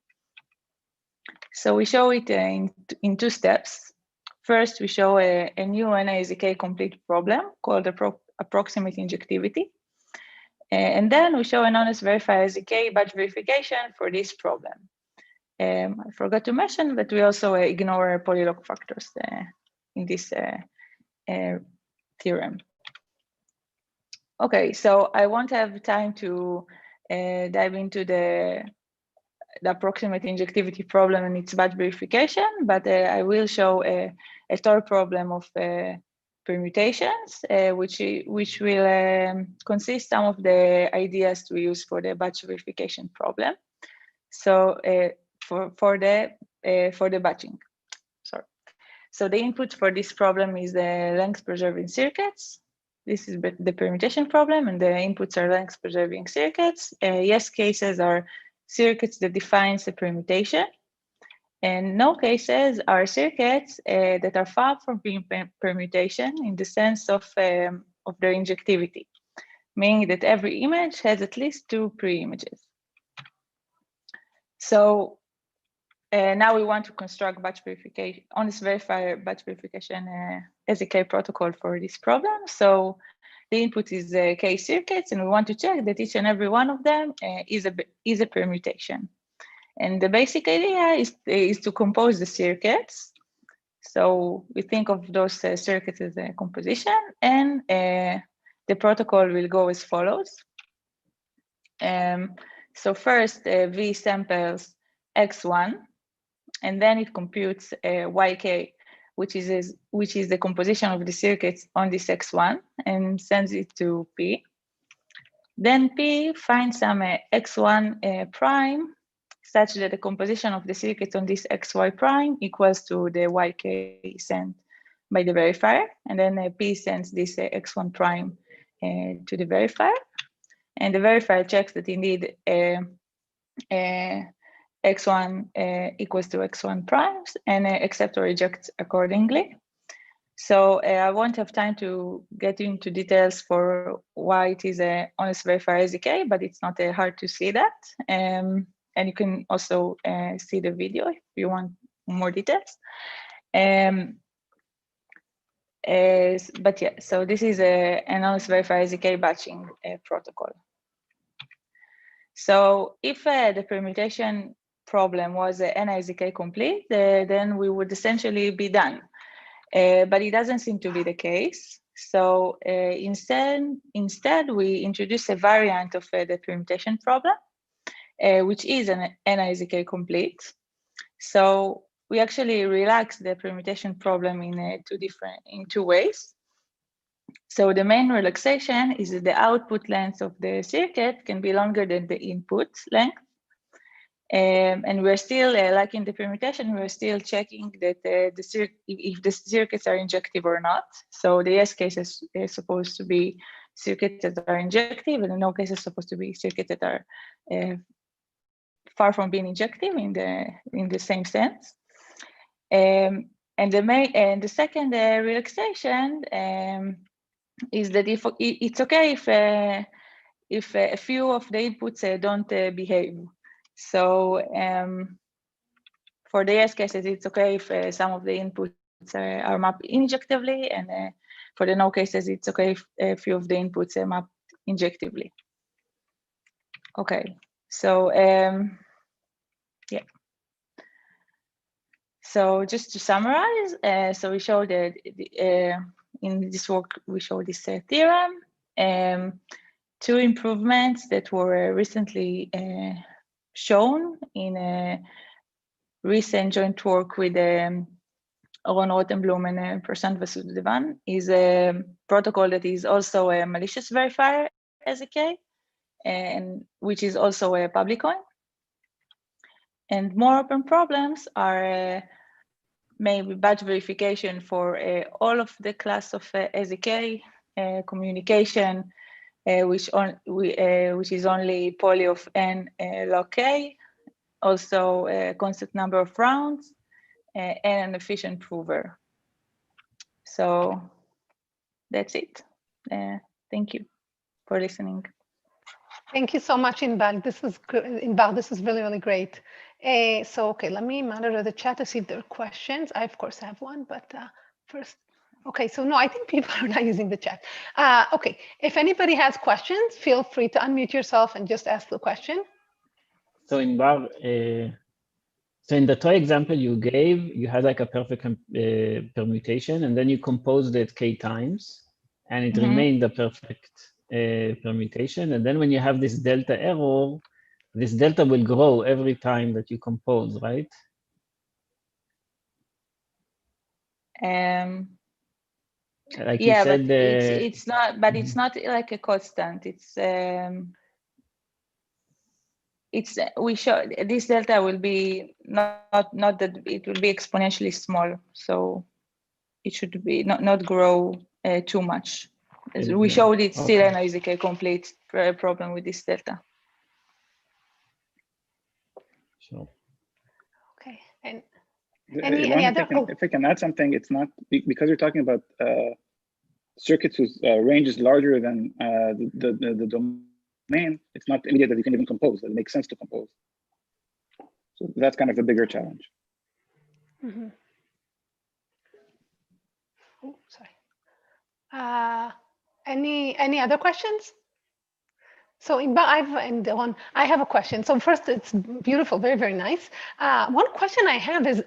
So we show it in two steps. First, we show a new NI-SDK complete problem called approximate injectivity. And then we show an honest verifier SDK batch verification for this problem. I forgot to mention that we also ignore polylog factors in this theorem. Okay, so I won't have time to dive into the approximate injectivity problem and its batch verification, but I will show a Tor problem of permutations, which will consist some of the ideas we use for the batch verification problem. So for the batching, sorry. So the input for this problem is the length preserving circuits. This is the permutation problem, and the inputs are length preserving circuits. Yes cases are circuits that defines the permutation, and no cases are circuits that are far from being permutation in the sense of their injectivity, meaning that every image has at least two pre-images. So now we want to construct batch verification, honest verifier batch verification SDK protocol for this problem. So the input is K circuits, and we want to check that each and every one of them is a permutation. And the basic idea is to compose the circuits. So we think of those circuits as a composition, and the protocol will go as follows. So first, V samples X1, and then it computes YK, which is the composition of the circuits on this X1, and sends it to P. Then P finds some X1 prime, such that the composition of the circuits on this XY prime equals to the YK sent by the verifier. And then P sends this X1 prime to the verifier. And the verifier checks that indeed X1 equals to X1 primes and accepts or rejects accordingly. So I won't have time to get into details for why it is an honest verifier SDK, but it's not hard to see that. And you can also see the video if you want more details. But yeah, so this is an honest verifier SDK batching protocol. So if the permutation problem was NI-SDK complete, then we would essentially be done. But it doesn't seem to be the case. So instead, we introduce a variant of the permutation problem. which is an NIZK complete. So we actually relax the permutation problem in two ways. So the main relaxation is that the output length of the circuit can be longer than the input length. And we're still, like in the permutation, we're still checking that if the circuits are injective or not. So the yes case is supposed to be circuits that are injective, and the no case is supposed to be circuits that are far from being injective in the same sense. And the second relaxation is that if it's okay if a few of the inputs don't behave. So for the yes cases, it's okay if some of the inputs are mapped injectively, and for the no cases, it's okay if a few of the inputs are mapped injectively. Okay, so yeah. So just to summarize, so we showed that in this work, we showed this theorem, two improvements that were recently shown in a recent joint work with Oron Rotenblum and Prashant Vasudevan is a protocol that is also a malicious verifier SDK, and which is also a public coin. And more open problems are maybe batch verification for all of the class of SDK, communication, which is only poly of n log k, also a constant number of rounds, and an efficient prover. So that's it. Thank you for listening. Thank you so much, Inbal. This is good. Inbal, this is really, really great. So, okay, let me monitor the chat to see if there are questions. I, of course, have one, but first, okay, so no, I think people are not using the chat. Okay, if anybody has questions, feel free to unmute yourself and just ask the question. So Inbar, so in the toy example you gave, you had like a perfect permutation, and then you composed it k times, and it remained a perfect permutation. And then when you have this delta error, this delta will grow every time that you compose, right? Like yeah, you said, but it's not. But it's not like a constant. We show this delta will be not that it will be exponentially small, so it should be not grow too much. As we showed, it's still an IZK complete problem with this delta. Sure. Okay, and any other? If I can add something, it's not because you're talking about circuits whose range is larger than the domain. It's not immediate that you can even compose. It makes sense to compose. So that's kind of a bigger challenge. Mm-hmm. Oh, sorry. Any other questions? So I have a question. So first, it's beautiful, very, very nice. One question I have is,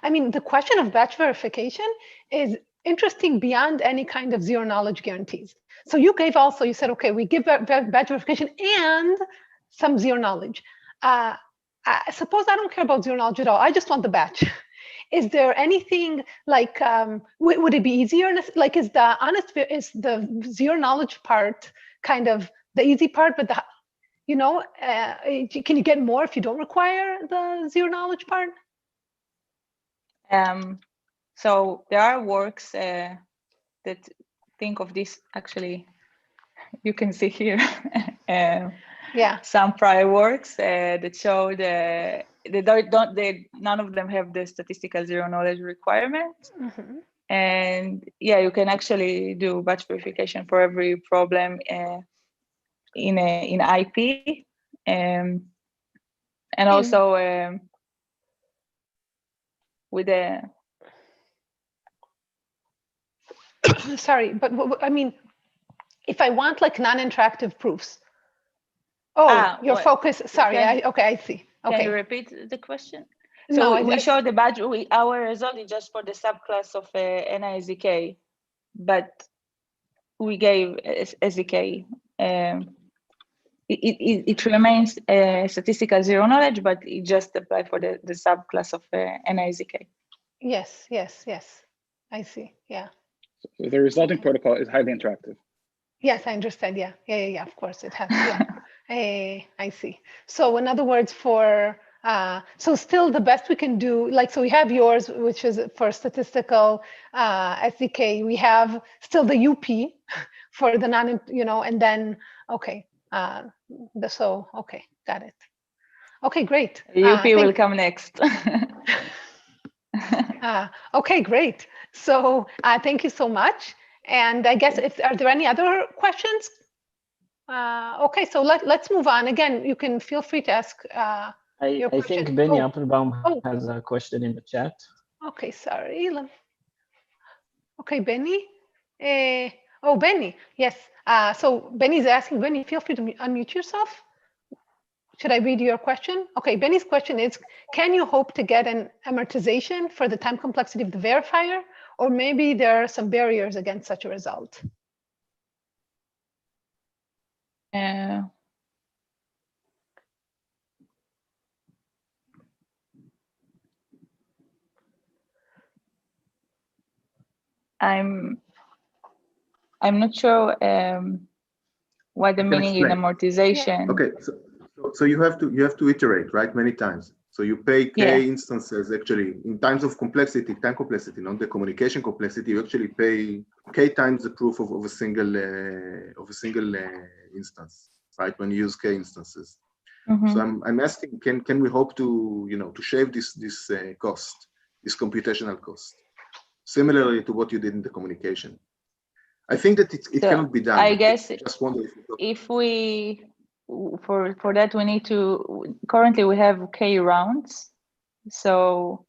I mean, the question of batch verification is interesting beyond any kind of zero knowledge guarantees. So you gave also, you said, okay, we give batch verification and some zero knowledge. Suppose I don't care about zero knowledge at all. I just want the batch. Is there anything like, would it be easier? Like, is the zero knowledge part kind of the easy part, but can you get more if you don't require the zero knowledge part? So there are works that think of this. Actually, you can see here. Yeah. Some prior works that show none of them have the statistical zero knowledge requirement. Mm-hmm. And yeah, you can actually do batch verification for every problem in IP, and also with a. Sorry, but I mean, if I want like non-interactive proofs. Oh, your focus. Sorry. Okay, I see. Okay. Can you repeat the question? So no, we showed the batch. Our result is just for the subclass of NIZK, but we gave SZK. it remains statistical zero knowledge, but it just applies for the subclass of NIZK. Yes, yes, yes. I see. Yeah. So the resulting protocol is highly interactive. Yes, I understand. Yeah, yeah. Of course, it has. Yeah. I see. So in other words, so still the best we can do, like, so we have yours, which is for statistical SDK. We have still the UP for the non, and then, okay. Okay, got it. Okay, great. UP will come next. Okay, great. So thank you so much. And I guess, are there any other questions? Okay, so let's move on. Again, you can feel free to ask your I question. think Benny Applebaum has a question in the chat. Okay, sorry. Okay, Benny. Benny, yes. So Benny's asking, Benny, feel free to unmute yourself. Should I read your question? Okay, Benny's question is, can you hope to get an amortization for the time complexity of the verifier? Or maybe there are some barriers against such a result? I'm not sure what the meaning in amortization. Okay, so you have to iterate, right, many times. So you pay k instances actually in times of complexity, time complexity, not the communication complexity. You actually pay k times the proof of a single instance, right? When you use k instances. Mm-hmm. So I'm asking, can we hope to to shave this cost, this computational cost, similarly to what you did in the communication? I think that it cannot be done. I guess just wonder if we for that we need to, currently we have k rounds, so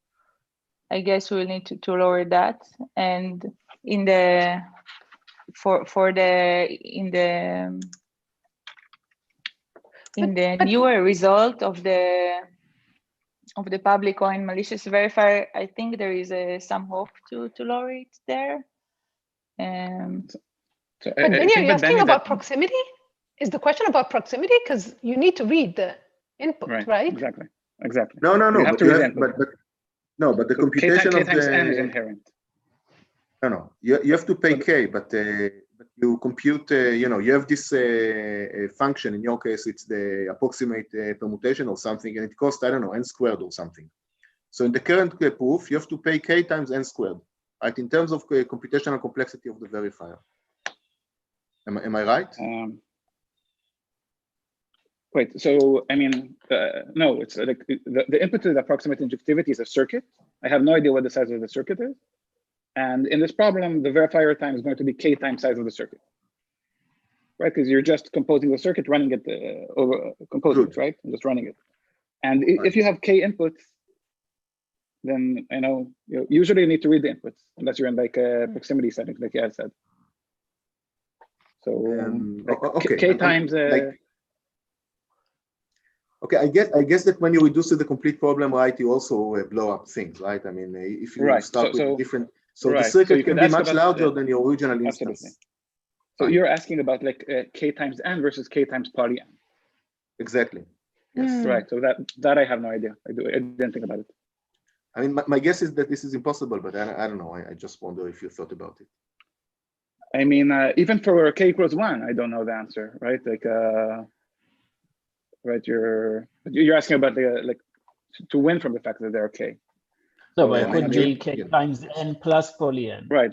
I guess we'll need to lower that, and in the newer result of the public coin malicious verifier, I think there is some hope to lower it there. So but Benny, are you asking about proximity? Is the question about proximity? Because you need to read the input, right? Exactly. No. You have to read the input. But the computation K of times n is the inherent. No. You have to pay k, but you compute. You have this function. In your case, it's the approximate permutation or something, and it costs, I don't know, n squared or something. So in the current proof, you have to pay k times n squared, right? In terms of computational complexity of the verifier. Am I right? Wait, so I mean, no, it's like the input to the approximate injectivity is a circuit. I have no idea what the size of the circuit is. And in this problem, the verifier time is going to be k times size of the circuit, right? Because you're just composing the circuit, running it over composing it, right? Just running it. And if you have k inputs, then you usually need to read the inputs unless you're in like a proximity setting, like Yael said. So okay. k times. Okay, I guess that when you reduce the complete problem, right, you also blow up things, right? I mean, if you start with different, the circuit can be much larger than your original instance. Absolutely. So you're asking about like k times n versus k times poly n. Exactly. Yes. Right. So that I have no idea. I didn't think about it. I mean, my guess is that this is impossible, but I don't know. I just wonder if you thought about it. I mean, even for k equals 1, I don't know the answer, right? Like, right? You're asking about like to win from the fact that they're k. So it could be k times n plus poly n. Right.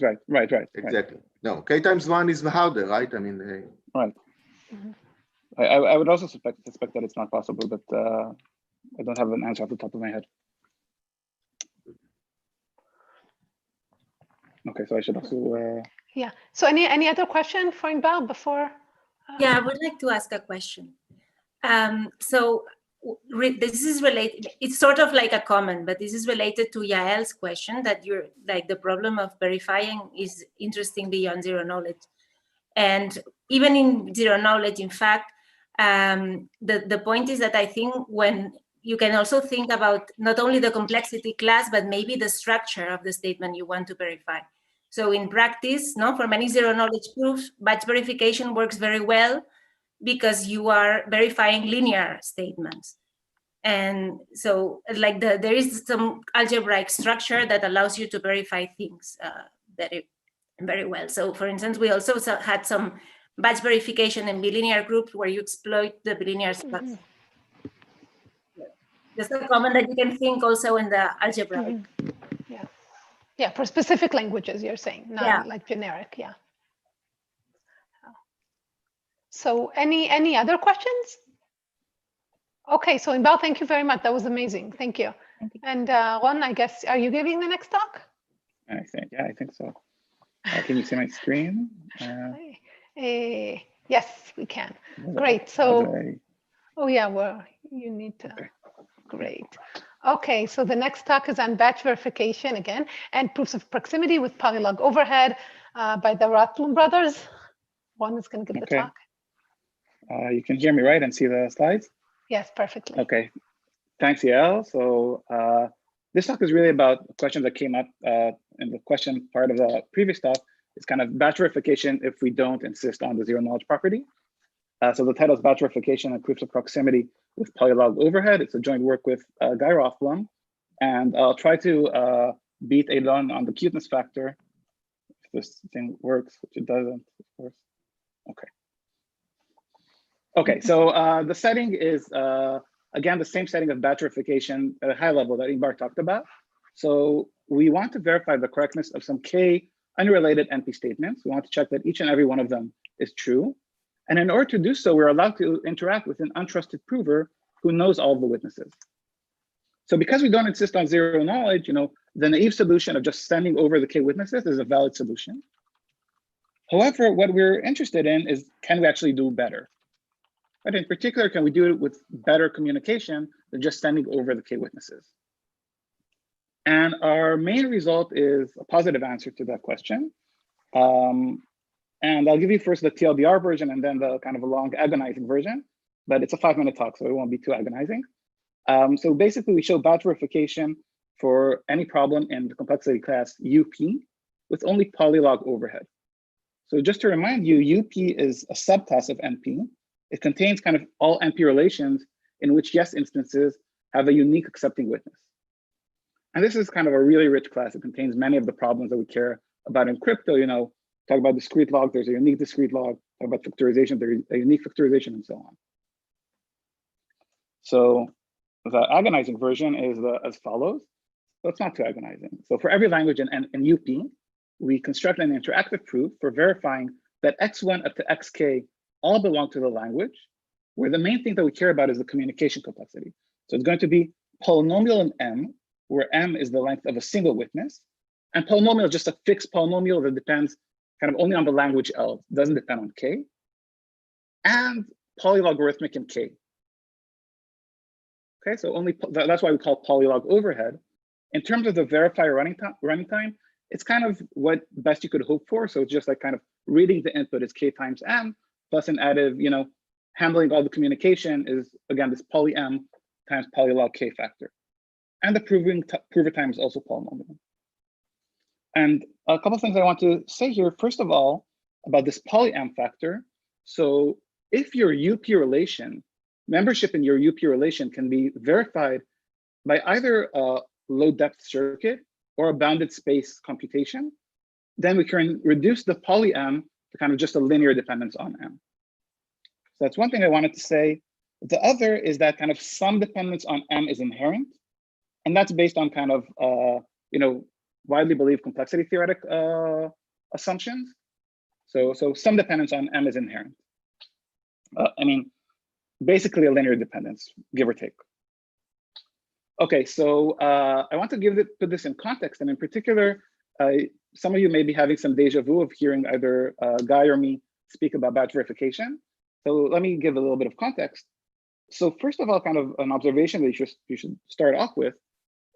Exactly. No, k times 1 is harder, right? I mean, right. I would also suspect that it's not possible, but I don't have an answer off the top of my head. Okay, so I should also. Yeah. So any other question for Inbal before? Yeah, I would like to ask a question. This is related. It's sort of like a comment, but this is related to Yael's question that you're like the problem of verifying is interesting beyond zero knowledge, and even in zero knowledge, in fact, the point is that I think when you can also think about not only the complexity class, but maybe the structure of the statement you want to verify. So in practice, for many zero knowledge proofs, batch verification works very well because you are verifying linear statements. And so like there is some algebraic structure that allows you to verify things very well. So for instance, we also had some batch verification in bilinear groups where you exploit the bilinear structure. Just a comment that you can think also in the algebraic. Yeah, for specific languages, you're saying, not like generic, yeah. So any other questions? Okay, so Inbal, thank you very much. That was amazing. Thank you. And Ron, I guess, are you giving the next talk? I think so. Can you see my screen? Yes, we can. Great. So, oh yeah, well, you need to. Okay. Great. Okay, so the next talk is on batch verification again, and proofs of proximity with polylog overhead by the Rothblum brothers. One is going to give the talk. You can hear me, right, and see the slides? Yes, perfectly. Okay, thanks, Yael. So this talk is really about a question that came up in the question part of the previous talk. It's kind of batch verification if we don't insist on the zero knowledge property. So the title is batch verification and proofs of proximity with polylog overhead. It's a joint work with Guy Rothblum. And I'll try to beat Elon on the cuteness factor. If this thing works, which it doesn't, of course. Okay. Okay, so the setting is, again, the same setting of batch verification at a high level that Ingvar talked about. So we want to verify the correctness of some K unrelated NP statements. We want to check that each and every one of them is true. And in order to do so, we're allowed to interact with an untrusted prover who knows all of the witnesses. So because we don't insist on zero knowledge, the naive solution of just sending over the K witnesses is a valid solution. However, what we're interested in is, can we actually do better? But in particular, can we do it with better communication than just sending over the K witnesses? And our main result is a positive answer to that question. And I'll give you first the TLDR version and then the kind of a long agonizing version, but it's a 5-minute talk, so it won't be too agonizing. So basically we show batch verification for any problem in the complexity class UP with only polylog overhead. So just to remind you, UP is a subclass of NP. It contains kind of all NP relations in which yes instances have a unique accepting witness. And this is kind of a really rich class. It contains many of the problems that we care about in crypto, talk about discrete log, there's a unique discrete log, talk about factorization, there's a unique factorization, and so on. So the agonizing version is as follows. So it's not too agonizing. So for every language in UP, we construct an interactive proof for verifying that x1 up to xk all belong to the language, where the main thing that we care about is the communication complexity. So it's going to be polynomial in M, where M is the length of a single witness, and polynomial is just a fixed polynomial that depends kind of only on the language L, doesn't depend on K, and polylogarithmic in K. Okay, so that's why we call polylog overhead. In terms of the verifier running time, it's kind of what best you could hope for. So it's just like kind of reading the input is K times M, plus an additive, handling all the communication is, again, this poly M times polylog K factor. And the prover time is also polynomial. And a couple of things I want to say here, first of all, about this poly M factor. So if your UP relation, membership in your UP relation can be verified by either a low depth circuit or a bounded space computation, then we can reduce the poly M to kind of just a linear dependence on M. So that's one thing I wanted to say. The other is that kind of some dependence on M is inherent. And that's based on kind of, widely believed complexity theoretic assumptions. So some dependence on M is inherent. Basically a linear dependence, give or take. Okay, so I want to put this in context, and in particular, some of you may be having some deja vu of hearing either Guy or me speak about batch verification. So let me give a little bit of context. So first of all, kind of an observation that you should start off with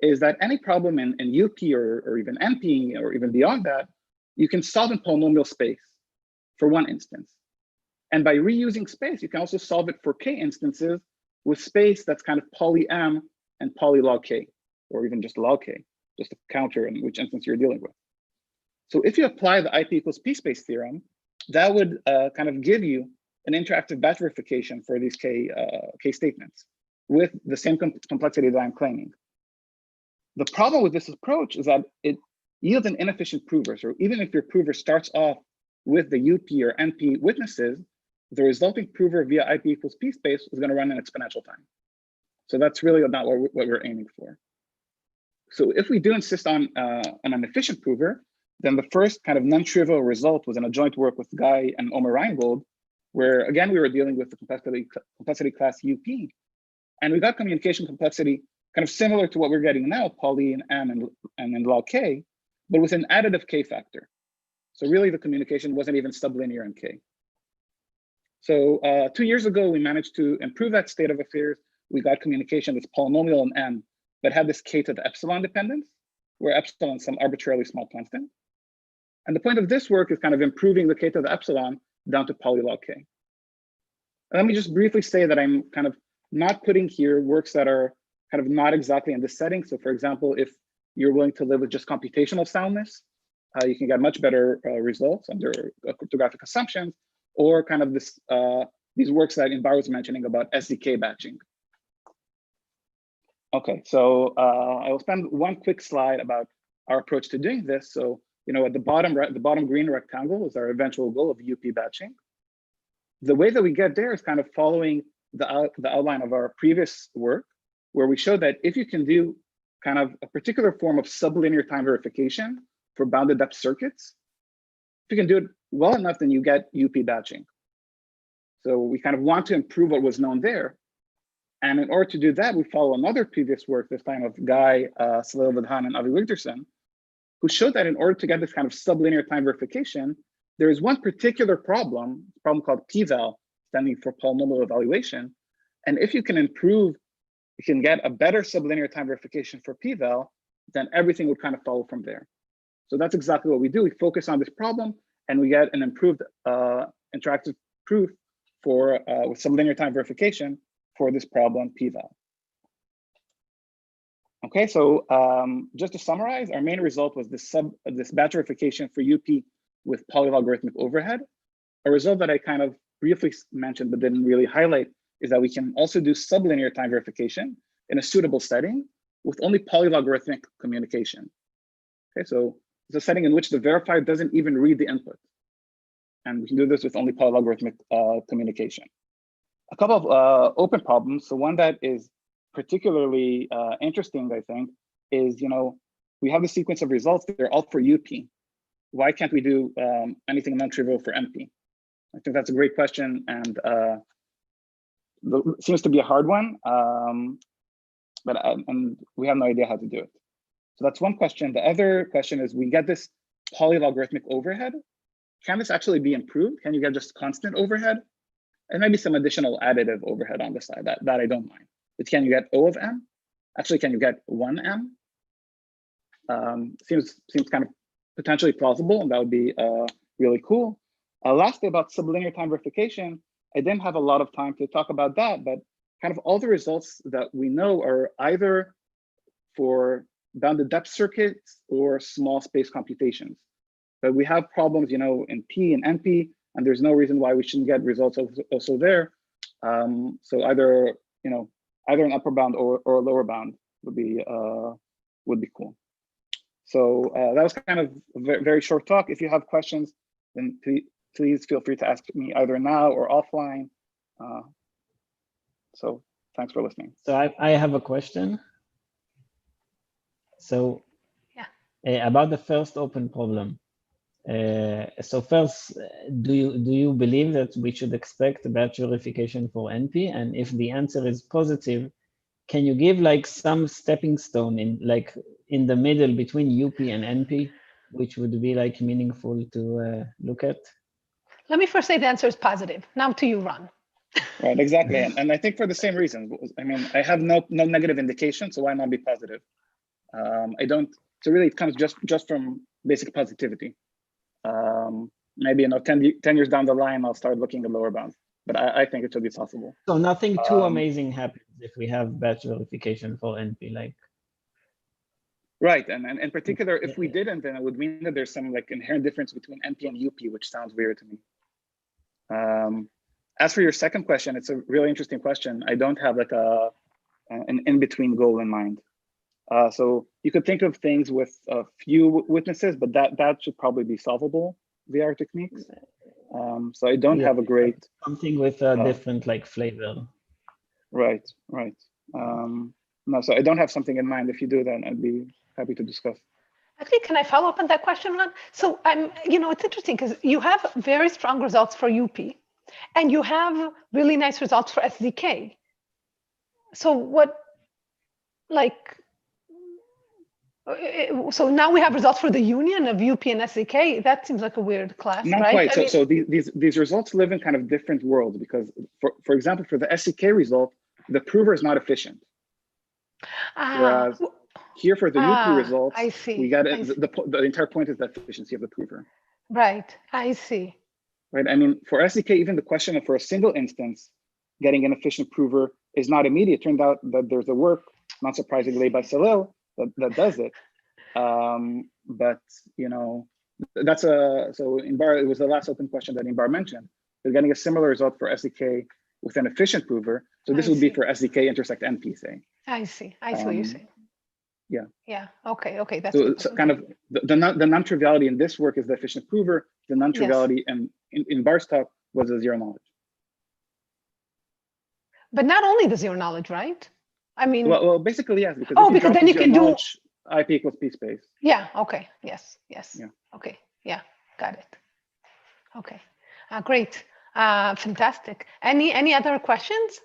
is that any problem in UP or even NP or even beyond that, you can solve in polynomial space for one instance. And by reusing space, you can also solve it for K instances with space that's kind of poly M and poly log K, or even just log K, just a counter in which instance you're dealing with. So if you apply the IP equals P space theorem, that would kind of give you an interactive batch verification for these K statements with the same complexity that I'm claiming. The problem with this approach is that it yields an inefficient prover. So even if your prover starts off with the UP or NP witnesses, the resulting prover via IP equals P space is going to run in exponential time. So that's really not what we're aiming for. So if we do insist on an efficient prover, then the first kind of non-trivial result was in a joint work with Guy and Omer Reingold, where again, we were dealing with the complexity class UP. And we got communication complexity kind of similar to what we're getting now, poly and M and in log K, but with an additive K factor. So really the communication wasn't even sublinear in K. So 2 years ago, we managed to improve that state of affairs. We got communication that's polynomial in M, but had this K to the epsilon dependence, where epsilon is some arbitrarily small constant. And the point of this work is kind of improving the K to the epsilon down to polylog K. And let me just briefly say that I'm kind of not putting here works that are kind of not exactly in this setting. So for example, if you're willing to live with just computational soundness, you can get much better results under cryptographic assumptions, or kind of this these works that Inbar was mentioning about SDK batching. Okay, so I will spend one quick slide about our approach to doing this. So, you know, at the bottom green rectangle is our eventual goal of UP batching. The way that we get there is kind of following the outline of our previous work, where we showed that if you can do kind of a particular form of sublinear time verification for bounded depth circuits, if you can do it well enough, then you get UP batching. So we kind of want to improve what was known there. And in order to do that, we follow another previous work, this time of Guy, Salil Vidhan, and Avi Wigderson, who showed that in order to get this kind of sublinear time verification, there is one particular problem, a problem called p-val, standing for polynomial evaluation. And if you can improve, you can get a better sublinear time verification for p-val, then everything would kind of follow from there. So that's exactly what we do. We focus on this problem, and we get an improved interactive proof for with sublinear time verification for this problem p-val. Okay, so just to summarize, our main result was this batch verification for UP with polylogarithmic overhead. A result that I kind of briefly mentioned but didn't really highlight is that we can also do sublinear time verification in a suitable setting with only polylogarithmic communication. Okay, so it's a setting in which the verifier doesn't even read the input. And we can do this with only polylogarithmic communication. A couple of open problems. So one that is particularly interesting, I think, is, you know, we have a sequence of results. They're all for UP. Why can't we do anything non-trivial for NP? I think that's a great question, and seems to be a hard one, but we have no idea how to do it. So that's one question. The other question is, we get this polylogarithmic overhead. Can this actually be improved? Can you get just constant overhead? And maybe some additional additive overhead on the side, that I don't mind. But can you get O of M? Actually, can you get 1M? Seems kind of potentially plausible, and that would be really cool. Lastly, about sublinear time verification, I didn't have a lot of time to talk about that, but kind of all the results that we know are either for bounded depth circuits or small space computations. But we have problems, you know, in P and NP, and there's no reason why we shouldn't get results also there. So either, you know, either an upper bound or a lower bound would be cool. So that was kind of a very, very short talk. If you have questions, then please feel free to ask me either now or offline. So thanks for listening. So I have a question. So yeah, about the first open problem. So first, do you believe that we should expect batch verification for NP? And if the answer is positive, can you give like some stepping stone in the middle between UP and NP, which would be like meaningful to look at? Let me first say the answer is positive. Now to you, Ron. Right, exactly. And I think for the same reason. I mean, I have no negative indication, so why not be positive? I don't. So really, it comes just from basic positivity. Maybe, you know, 10 years down the line, I'll start looking at lower bounds. But I think it should be possible. So nothing too amazing happens if we have batch verification for NP, like. Right, and in particular, if we didn't, then it would mean that there's some like inherent difference between NP and UP, which sounds weird to me. As for your second question, it's a really interesting question. I don't have like an in-between goal in mind. So you could think of things with a few witnesses, but that should probably be solvable via our techniques. So I don't have a great something with a different like flavor. Right. No, so I don't have something in mind. If you do, then I'd be happy to discuss. Actually, can I follow up on that question, Ron? So it's interesting because you have very strong results for UP, and you have really nice results for SDK. So so now we have results for the union of UP and SDK. That seems like a weird class, Not right? quite. So these results live in kind of different worlds because, for example, for the SDK result, the prover is not efficient. Whereas here for the UP results, I see. We got it. The entire point is the efficiency of the prover. Right. I see. Right. I mean, for SDK, even the question of for a single instance, getting an efficient prover is not immediate. It turned out that there's a work, not surprisingly, by Salil that does it. But that's so in bar, it was the last open question that Inbar mentioned. They're getting a similar result for SDK with an efficient prover. So this would be for SDK intersect NP, say. I see what you're saying. Yeah. Yeah. Okay. That's so kind of the non-triviality in this work is the efficient prover. The non-triviality in Bar's talk was the zero knowledge. But not only the zero knowledge, right? I mean, well, basically yes, because because then you can do IP equals P space. Yeah. Okay. Yes. Yeah. Okay. Yeah. Got it. Okay. Great. Fantastic. Any other questions?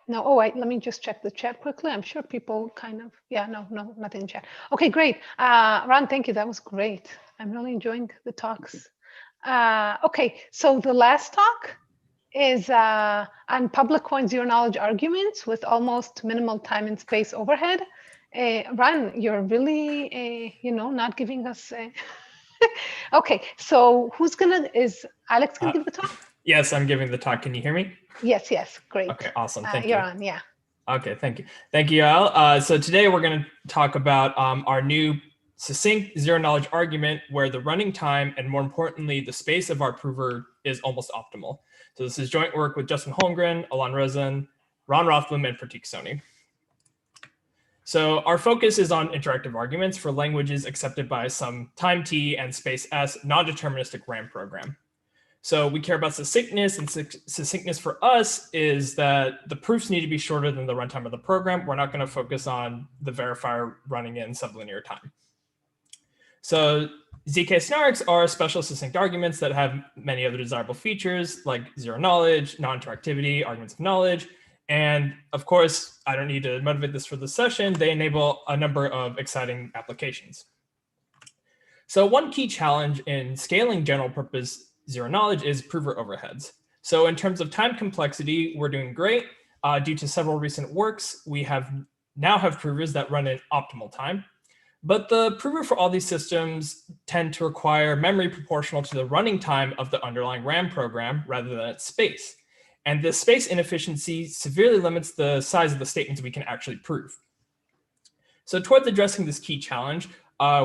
No. Oh, wait. Let me just check the chat quickly. I'm sure people kind of. Yeah. No. Nothing in chat. Okay. Great. Ron, thank you. That was great. I'm really enjoying the talks. Okay. So the last talk is on public coin zero knowledge arguments with almost minimal time and space overhead. Ron, you're really, not giving us. Okay, so is Alex gonna give the talk? Yes, I'm giving the talk. Can you hear me? Yes, great. Okay, awesome. Thank you. You're on, yeah. Okay, thank you. Thank you, Yael. So today we're going to talk about our new succinct zero knowledge argument where the running time and more importantly, the space of our prover is almost optimal. So this is joint work with Justin Holmgren, Alon Rosen, Ron Rothblum, and Pratik Soni. So our focus is on interactive arguments for languages accepted by some time t and space s non-deterministic RAM program. So we care about succinctness, and succinctness for us is that the proofs need to be shorter than the runtime of the program. We're not going to focus on the verifier running in sublinear time. So ZK snarks are special succinct arguments that have many other desirable features like zero knowledge, non-interactivity, arguments of knowledge. And of course, I don't need to motivate this for the session. They enable a number of exciting applications. So one key challenge in scaling general purpose zero knowledge is prover overheads. So in terms of time complexity, we're doing great. Due to several recent works, we now have provers that run in optimal time. But the prover for all these systems tend to require memory proportional to the running time of the underlying RAM program rather than its space. And this space inefficiency severely limits the size of the statements we can actually prove. So towards addressing this key challenge,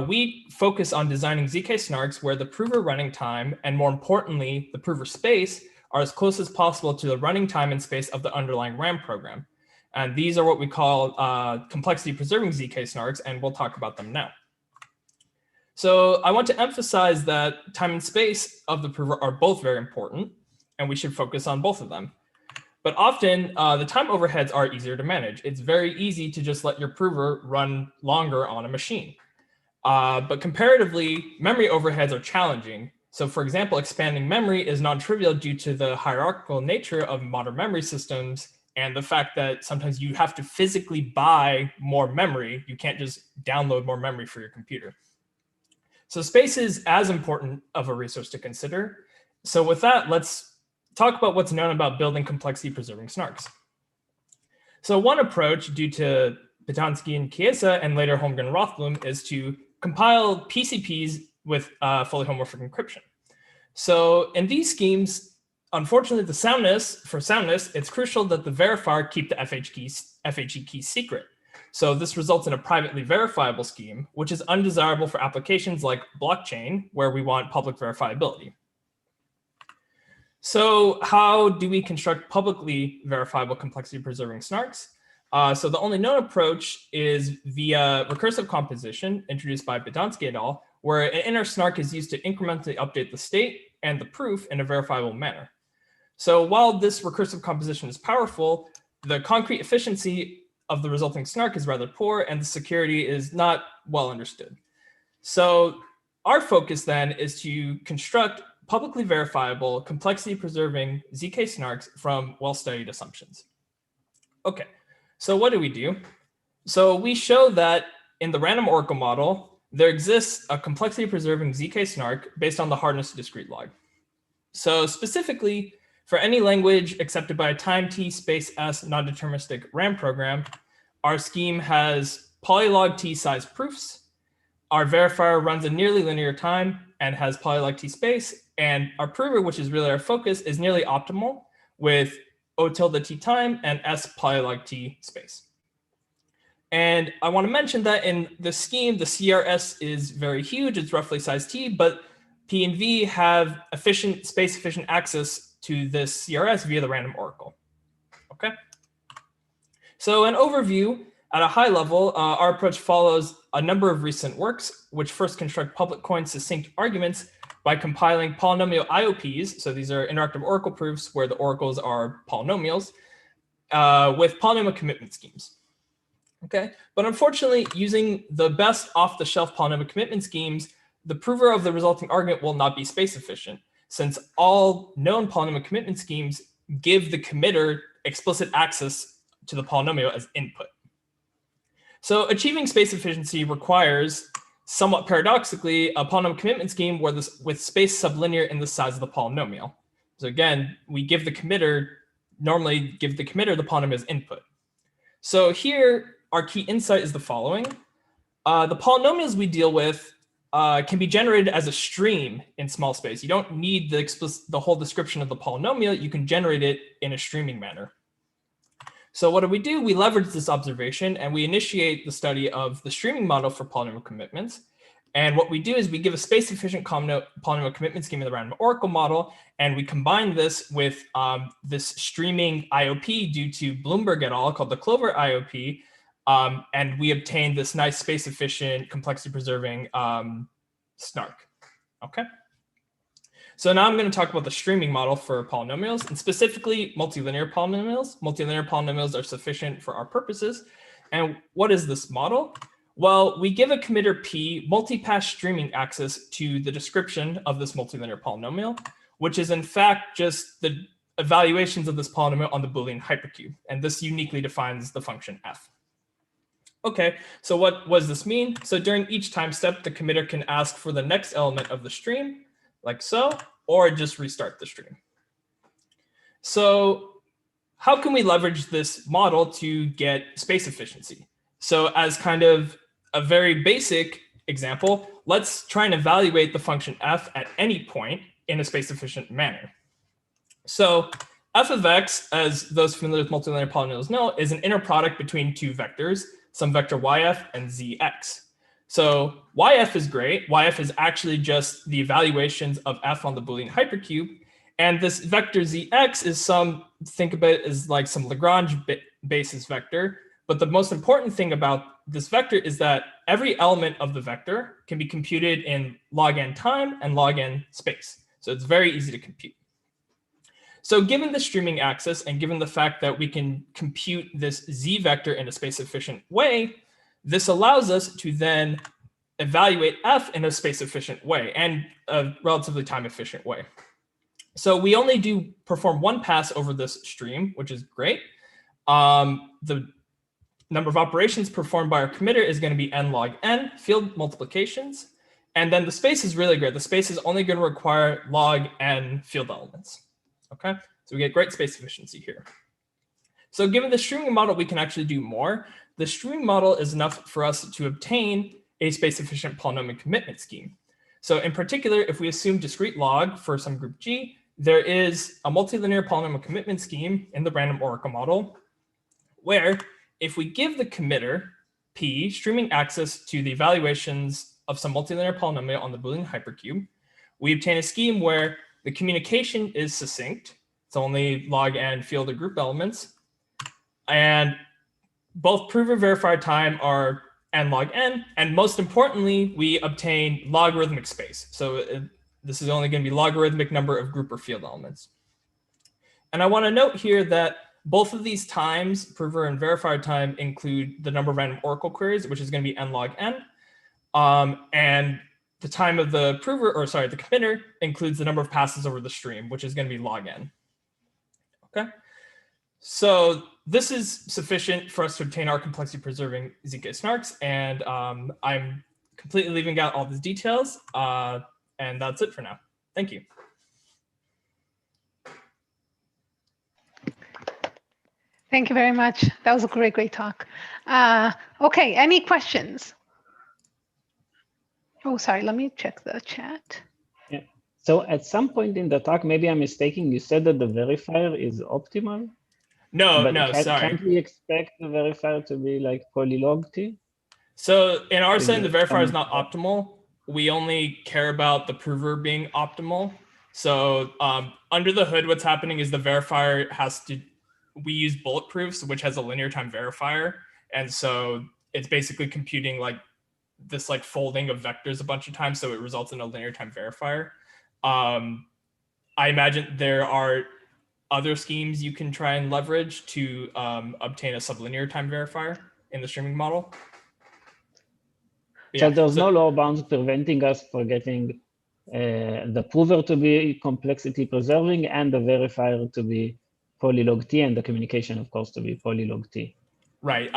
we focus on designing ZK snarks where the prover running time and more importantly, the prover space are as close as possible to the running time and space of the underlying RAM program. And these are what we call complexity preserving ZK snarks, and we'll talk about them now. So I want to emphasize that time and space of the prover are both very important, and we should focus on both of them. But often the time overheads are easier to manage. It's very easy to just let your prover run longer on a machine. But comparatively, memory overheads are challenging. So for example, expanding memory is non-trivial due to the hierarchical nature of modern memory systems and the fact that sometimes you have to physically buy more memory. You can't just download more memory for your computer. So space is as important of a resource to consider. So with that, let's talk about what's known about building complexity preserving snarks. So one approach due to Pitansky and Chiesa and later Holmgren Rothblum is to compile PCPs with fully homomorphic encryption. So in these schemes, unfortunately, for soundness, it's crucial that the verifier keep the FHE key secret. So this results in a privately verifiable scheme, which is undesirable for applications like blockchain, where we want public verifiability. So how do we construct publicly verifiable complexity preserving snarks? So the only known approach is via recursive composition introduced by Bedonsky et al., where an inner snark is used to incrementally update the state and the proof in a verifiable manner. So while this recursive composition is powerful, the concrete efficiency of the resulting snark is rather poor and the security is not well understood. So our focus then is to construct publicly verifiable complexity preserving ZK snarks from well-studied assumptions. Okay, so what do? So we show that in the random oracle model, there exists a complexity preserving ZK snark based on the hardness of discrete log. So specifically, for any language accepted by a time t space s non-deterministic RAM program, our scheme has polylog t size proofs. Our verifier runs in nearly linear time and has polylog t space. And our prover, which is really our focus, is nearly optimal with O tilde t time and s polylog t space. And I want to mention that in the scheme, the CRS is very huge. It's roughly size t, but P and V have efficient, space-efficient access to this CRS via the random oracle. Okay. So an overview at a high level, our approach follows a number of recent works, which first construct public coin succinct arguments by compiling polynomial IOPs. So these are interactive oracle proofs where the oracles are polynomials with polynomial commitment schemes. Okay, but unfortunately, using the best off-the-shelf polynomial commitment schemes, the prover of the resulting argument will not be space efficient, since all known polynomial commitment schemes give the committer explicit access to the polynomial as input. So achieving space efficiency requires, somewhat paradoxically, a polynomial commitment scheme where with space sublinear in the size of the polynomial. So again, we give the committer, normally give the committer the polynomial as input. So here, our key insight is the following. The polynomials we deal with can be generated as a stream in small space. You don't need the whole description of the polynomial. You can generate it in a streaming manner. So what do? We leverage this observation and we initiate the study of the streaming model for polynomial commitments. And what we do is we give a space-efficient polynomial commitment scheme in the random oracle model, and we combine this with this streaming IOP due to Bloomberg et al. Called the Clover IOP, and we obtain this nice space-efficient, complexity-preserving snark. Okay. So now I'm going to talk about the streaming model for polynomials, and specifically multilinear polynomials. Multilinear polynomials are sufficient for our purposes. And what is this model? Well, we give a committer P multipass streaming access to the description of this multilinear polynomial, which is in fact just the evaluations of this polynomial on the Boolean hypercube. And this uniquely defines the function f. Okay, so what does this mean? So during each time step, the committer can ask for the next element of the stream, like so, or just restart the stream. So how can we leverage this model to get space efficiency? So as kind of a very basic example, let's try and evaluate the function f at any point in a space-efficient manner. So f of x, as those familiar with multilinear polynomials know, is an inner product between two vectors, some vector yf and zx. So yf is great. Yf is actually just the evaluations of f on the Boolean hypercube. And this vector zx is think of it as like some Lagrange basis vector. But the most important thing about this vector is that every element of the vector can be computed in log n time and log n space. So it's very easy to compute. So given the streaming access and given the fact that we can compute this z vector in a space-efficient way, this allows us to then evaluate f in a space-efficient way and a relatively time-efficient way. So we only perform one pass over this stream, which is great. The number of operations performed by our committer is going to be n log n, field multiplications. And then the space is really great. The space is only going to require log n field elements. Okay, so we get great space efficiency here. So given the streaming model, we can actually do more. The streaming model is enough for us to obtain a space-efficient polynomial commitment scheme. So in particular, if we assume discrete log for some group G, there is a multilinear polynomial commitment scheme in the random oracle model where if we give the committer P streaming access to the evaluations of some multilinear polynomial on the Boolean hypercube, we obtain a scheme where The communication is succinct. It's only log n field or group elements. And both prover verifier time are n log n. And most importantly, we obtain logarithmic space. So this is only going to be logarithmic number of group or field elements. And I want to note here that both of these times, prover and verifier time, include the number of random oracle queries, which is going to be n log n. And the time of the prover, or sorry, the committer includes the number of passes over the stream, which is going to be log n. Okay. So this is sufficient for us to obtain our complexity preserving ZK snarks. And I'm completely leaving out all these details. And that's it for now. Thank you. Thank you very much. That was a great talk. Okay, any questions? Oh, sorry, let me check the chat. Yeah. So at some point in the talk, maybe I'm mistaken, you said that the verifier is optimal? No, But no, sorry. Can't we expect the verifier to be like polylog T? So in our setting, the verifier is not optimal. We only care about the prover being optimal. So under the hood, what's happening is the verifier has to, we use bulletproofs, which has a linear time verifier. And so it's basically computing like this like folding of vectors a bunch of times. So it results in a linear time verifier. I imagine there are other schemes you can try and leverage to obtain a sublinear time verifier in the streaming model. So there's no lower bounds preventing us from getting the prover to be complexity preserving and the verifier to be polylog T, and the communication, of course, to be polylog T. Right.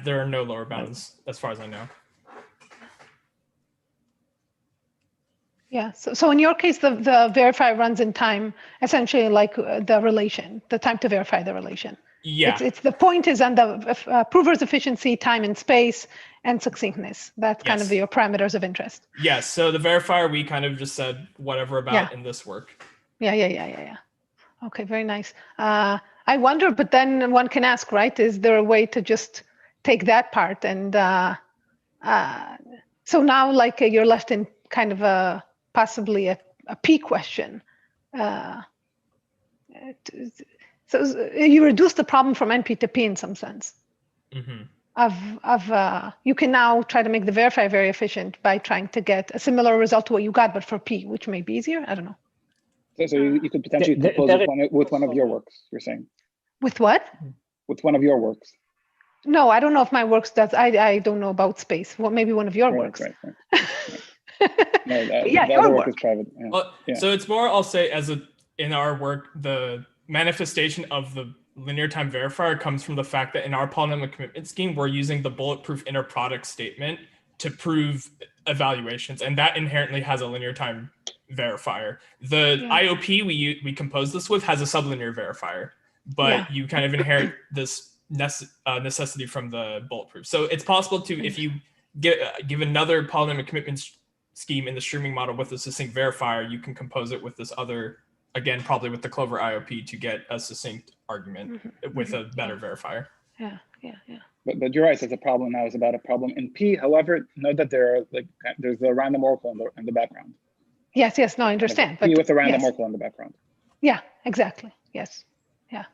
There are no lower bounds as far as I know. Yeah, so in your case, the verifier runs in time, essentially like the relation, the time to verify the relation. Yeah. It's the point is on the prover's efficiency, time and space, and succinctness. That's kind of your parameters of interest. Yes, so the verifier, we kind of just said whatever about in this work. Yeah. Okay, very nice. I wonder, but then one can ask, right? Is there a way to just take that part and so now like you're left in kind of a possibly a P question. So you reduce the problem from NP to P in some sense. Mm-hmm. You can now try to make the verifier very efficient by trying to get a similar result to what you got, but for P, which may be easier. I don't know. So you could potentially compose with one of your works, you're saying? With what? With one of your works. No, I don't know if my works does. I don't know about space. Well, maybe one of your works. Right. No, yeah, the your other work is private. Yeah. Well, so it's more, I'll say, in our work, the manifestation of the linear time verifier comes from the fact that in our polynomial commitment scheme, we're using the bulletproof inner product statement to prove evaluations, and that inherently has a linear time verifier. The IOP we compose this with has a sublinear verifier, but you kind of inherit this necessity from the bulletproof. So it's possible to, if you give another polynomial commitment scheme in the streaming model with a succinct verifier, you can compose it with this other, again, probably with the Clover IOP to get a succinct argument with a better verifier. Yeah. But you're right. There's a problem now. Is about a problem in P. However, note that there's a random oracle in the background. Yes. No, I understand. P with a random oracle in the background. Yeah. Exactly. Yes. Yeah.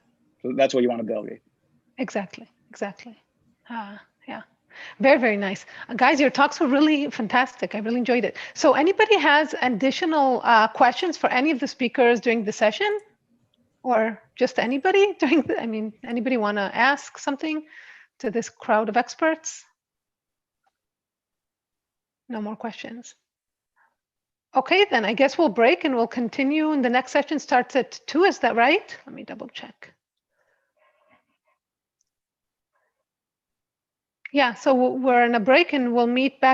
So that's what you want to delegate. Exactly. Yeah. Very, very nice. Guys, your talks were really fantastic. I really enjoyed it. So anybody has additional questions for any of the speakers during the session? Or just anybody anybody want to ask something to this crowd of experts? No more questions. Okay, then I guess we'll break and we'll continue. And the next session starts at 2, is that right? Let me double check. Yeah, so we're in a break and we'll meet back